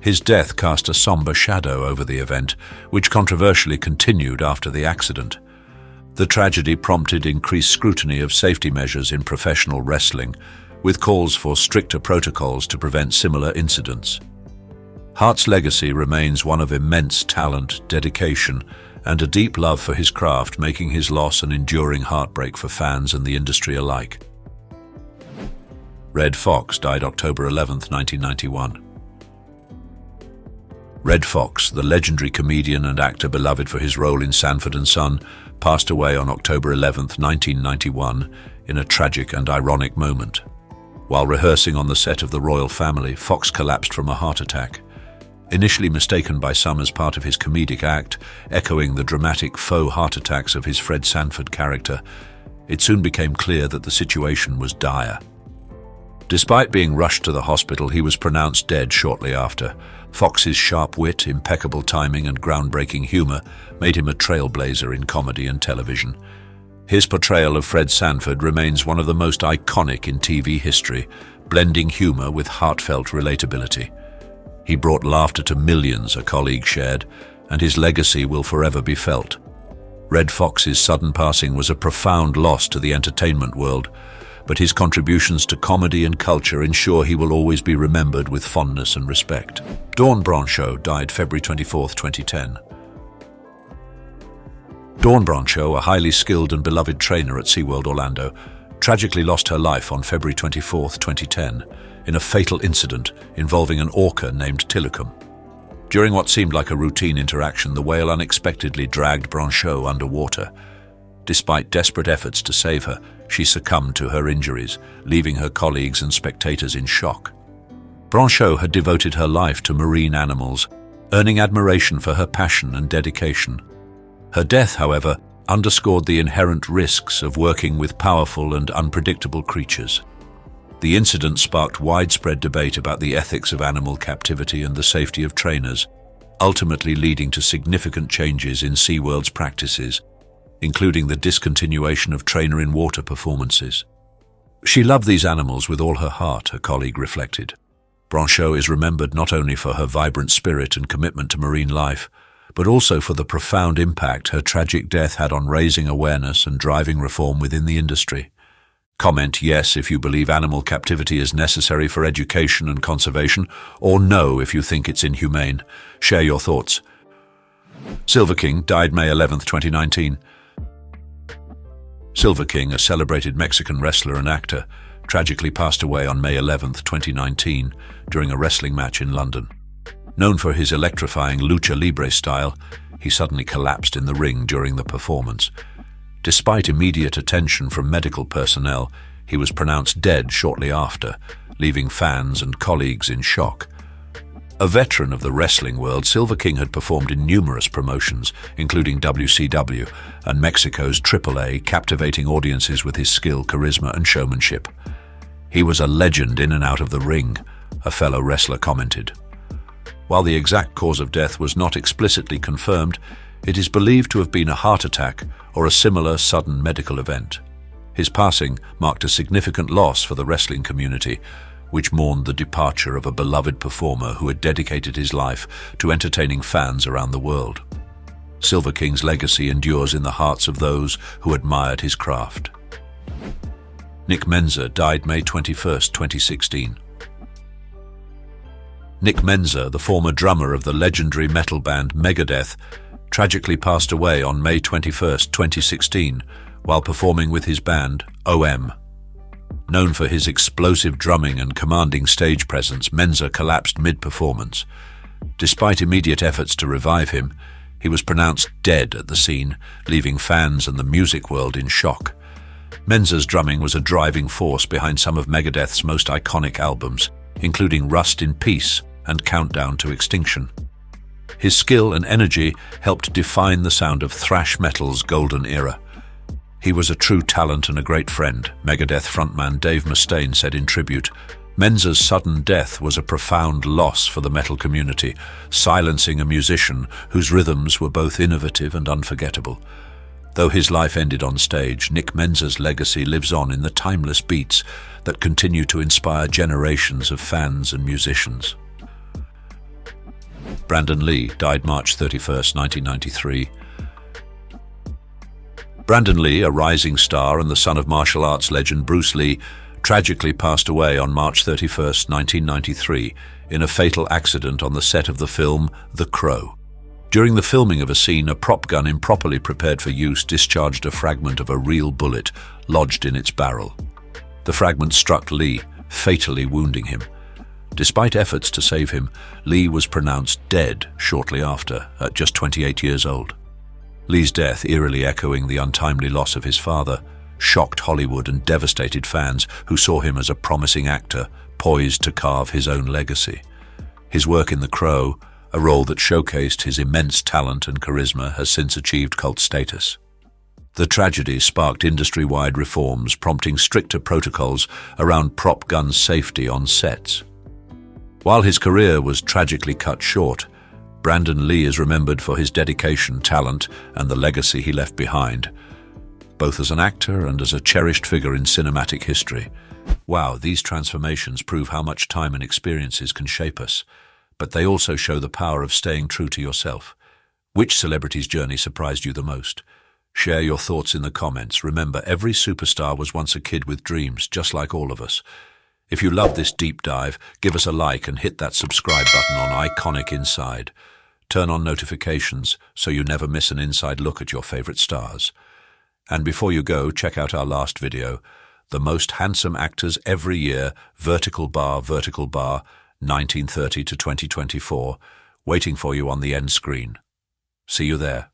Speaker 1: His death cast a somber shadow over the event, which controversially continued after the accident. The tragedy prompted increased scrutiny of safety measures in professional wrestling, with calls for stricter protocols to prevent similar incidents. Hart's legacy remains one of immense talent, dedication, and a deep love for his craft, making his loss an enduring heartbreak for fans and the industry alike. Redd Foxx died October 11, 1991. Redd Foxx, the legendary comedian and actor beloved for his role in Sanford and Son, passed away on October 11, 1991, in a tragic and ironic moment. While rehearsing on the set of The Royal Family, Foxx collapsed from a heart attack. Initially mistaken by some as part of his comedic act, echoing the dramatic faux heart attacks of his Fred Sanford character, it soon became clear that the situation was dire. Despite being rushed to the hospital, he was pronounced dead shortly after. Foxx's sharp wit, impeccable timing, and groundbreaking humor made him a trailblazer in comedy and television. His portrayal of Fred Sanford remains one of the most iconic in TV history, blending humor with heartfelt relatability. He brought laughter to millions, a colleague shared, and his legacy will forever be felt. Redd Foxx's sudden passing was a profound loss to the entertainment world, but his contributions to comedy and culture ensure he will always be remembered with fondness and respect. Dawn Brancheau died February 24, 2010. Dawn Brancho, a highly skilled and beloved trainer at SeaWorld Orlando, tragically lost her life on February 24, 2010, in a fatal incident involving an orca named Tilikum. During what seemed like a routine interaction, the whale unexpectedly dragged Brancho underwater. Despite desperate efforts to save her, she succumbed to her injuries, leaving her colleagues and spectators in shock. Brancho had devoted her life to marine animals, earning admiration for her passion and dedication. Her death, however, underscored the inherent risks of working with powerful and unpredictable creatures. The incident sparked widespread debate about the ethics of animal captivity and the safety of trainers, ultimately leading to significant changes in SeaWorld's practices, including the discontinuation of trainer-in-water performances. She loved these animals with all her heart, a colleague reflected. Brancho is remembered not only for her vibrant spirit and commitment to marine life, but also for the profound impact her tragic death had on raising awareness and driving reform within the industry. Comment yes if you believe animal captivity is necessary for education and conservation, or no if you think it's inhumane. Share your thoughts. Silver King died May 11, 2019. Silver King, a celebrated Mexican wrestler and actor, tragically passed away on May 11, 2019, during a wrestling match in London. Known for his electrifying lucha libre style, he suddenly collapsed in the ring during the performance. Despite immediate attention from medical personnel, he was pronounced dead shortly after, leaving fans and colleagues in shock. A veteran of the wrestling world, Silver King had performed in numerous promotions, including WCW and Mexico's AAA, captivating audiences with his skill, charisma, and showmanship. He was a legend in and out of the ring, a fellow wrestler commented. While the exact cause of death was not explicitly confirmed, it is believed to have been a heart attack or a similar sudden medical event. His passing marked a significant loss for the wrestling community, which mourned the departure of a beloved performer who had dedicated his life to entertaining fans around the world. Silver King's legacy endures in the hearts of those who admired his craft. Nick Menza died May 21, 2016. Nick Menza, the former drummer of the legendary metal band Megadeth, tragically passed away on May 21, 2016, while performing with his band, OM. Known for his explosive drumming and commanding stage presence, Menza collapsed mid-performance. Despite immediate efforts to revive him, he was pronounced dead at the scene, leaving fans and the music world in shock. Menza's drumming was a driving force behind some of Megadeth's most iconic albums, including Rust in Peace and Countdown to Extinction. His skill and energy helped define the sound of thrash metal's golden era. He was a true talent and a great friend, Megadeth frontman Dave Mustaine said in tribute. Menza's sudden death was a profound loss for the metal community, silencing a musician whose rhythms were both innovative and unforgettable. Though his life ended on stage, Nick Menza's legacy lives on in the timeless beats that continue to inspire generations of fans and musicians. Brandon Lee died March 31, 1993. Brandon Lee, a rising star and the son of martial arts legend Bruce Lee, tragically passed away on March 31, 1993, in a fatal accident on the set of the film The Crow. During the filming of a scene, a prop gun improperly prepared for use discharged a fragment of a real bullet lodged in its barrel. The fragment struck Lee, fatally wounding him. Despite efforts to save him, Lee was pronounced dead shortly after, at just 28 years old. Lee's death, eerily echoing the untimely loss of his father, shocked Hollywood and devastated fans who saw him as a promising actor poised to carve his own legacy. His work in The Crow, a role that showcased his immense talent and charisma, has since achieved cult status. The tragedy sparked industry-wide reforms, prompting stricter protocols around prop gun safety on sets. While his career was tragically cut short, Brandon Lee is remembered for his dedication, talent, and the legacy he left behind, both as an actor and as a cherished figure in cinematic history. Wow, these transformations prove how much time and experiences can shape us, but they also show the power of staying true to yourself. Which celebrity's journey surprised you the most? Share your thoughts in the comments. Remember, every superstar was once a kid with dreams, just like all of us. If you love this deep dive, give us a like and hit that subscribe button on Iconic Inside. Turn on notifications so you never miss an inside look at your favorite stars. And before you go, check out our last video, The Most Handsome Actors Every Year, vertical bar, 1930 to 2024, waiting for you on the end screen. See you there.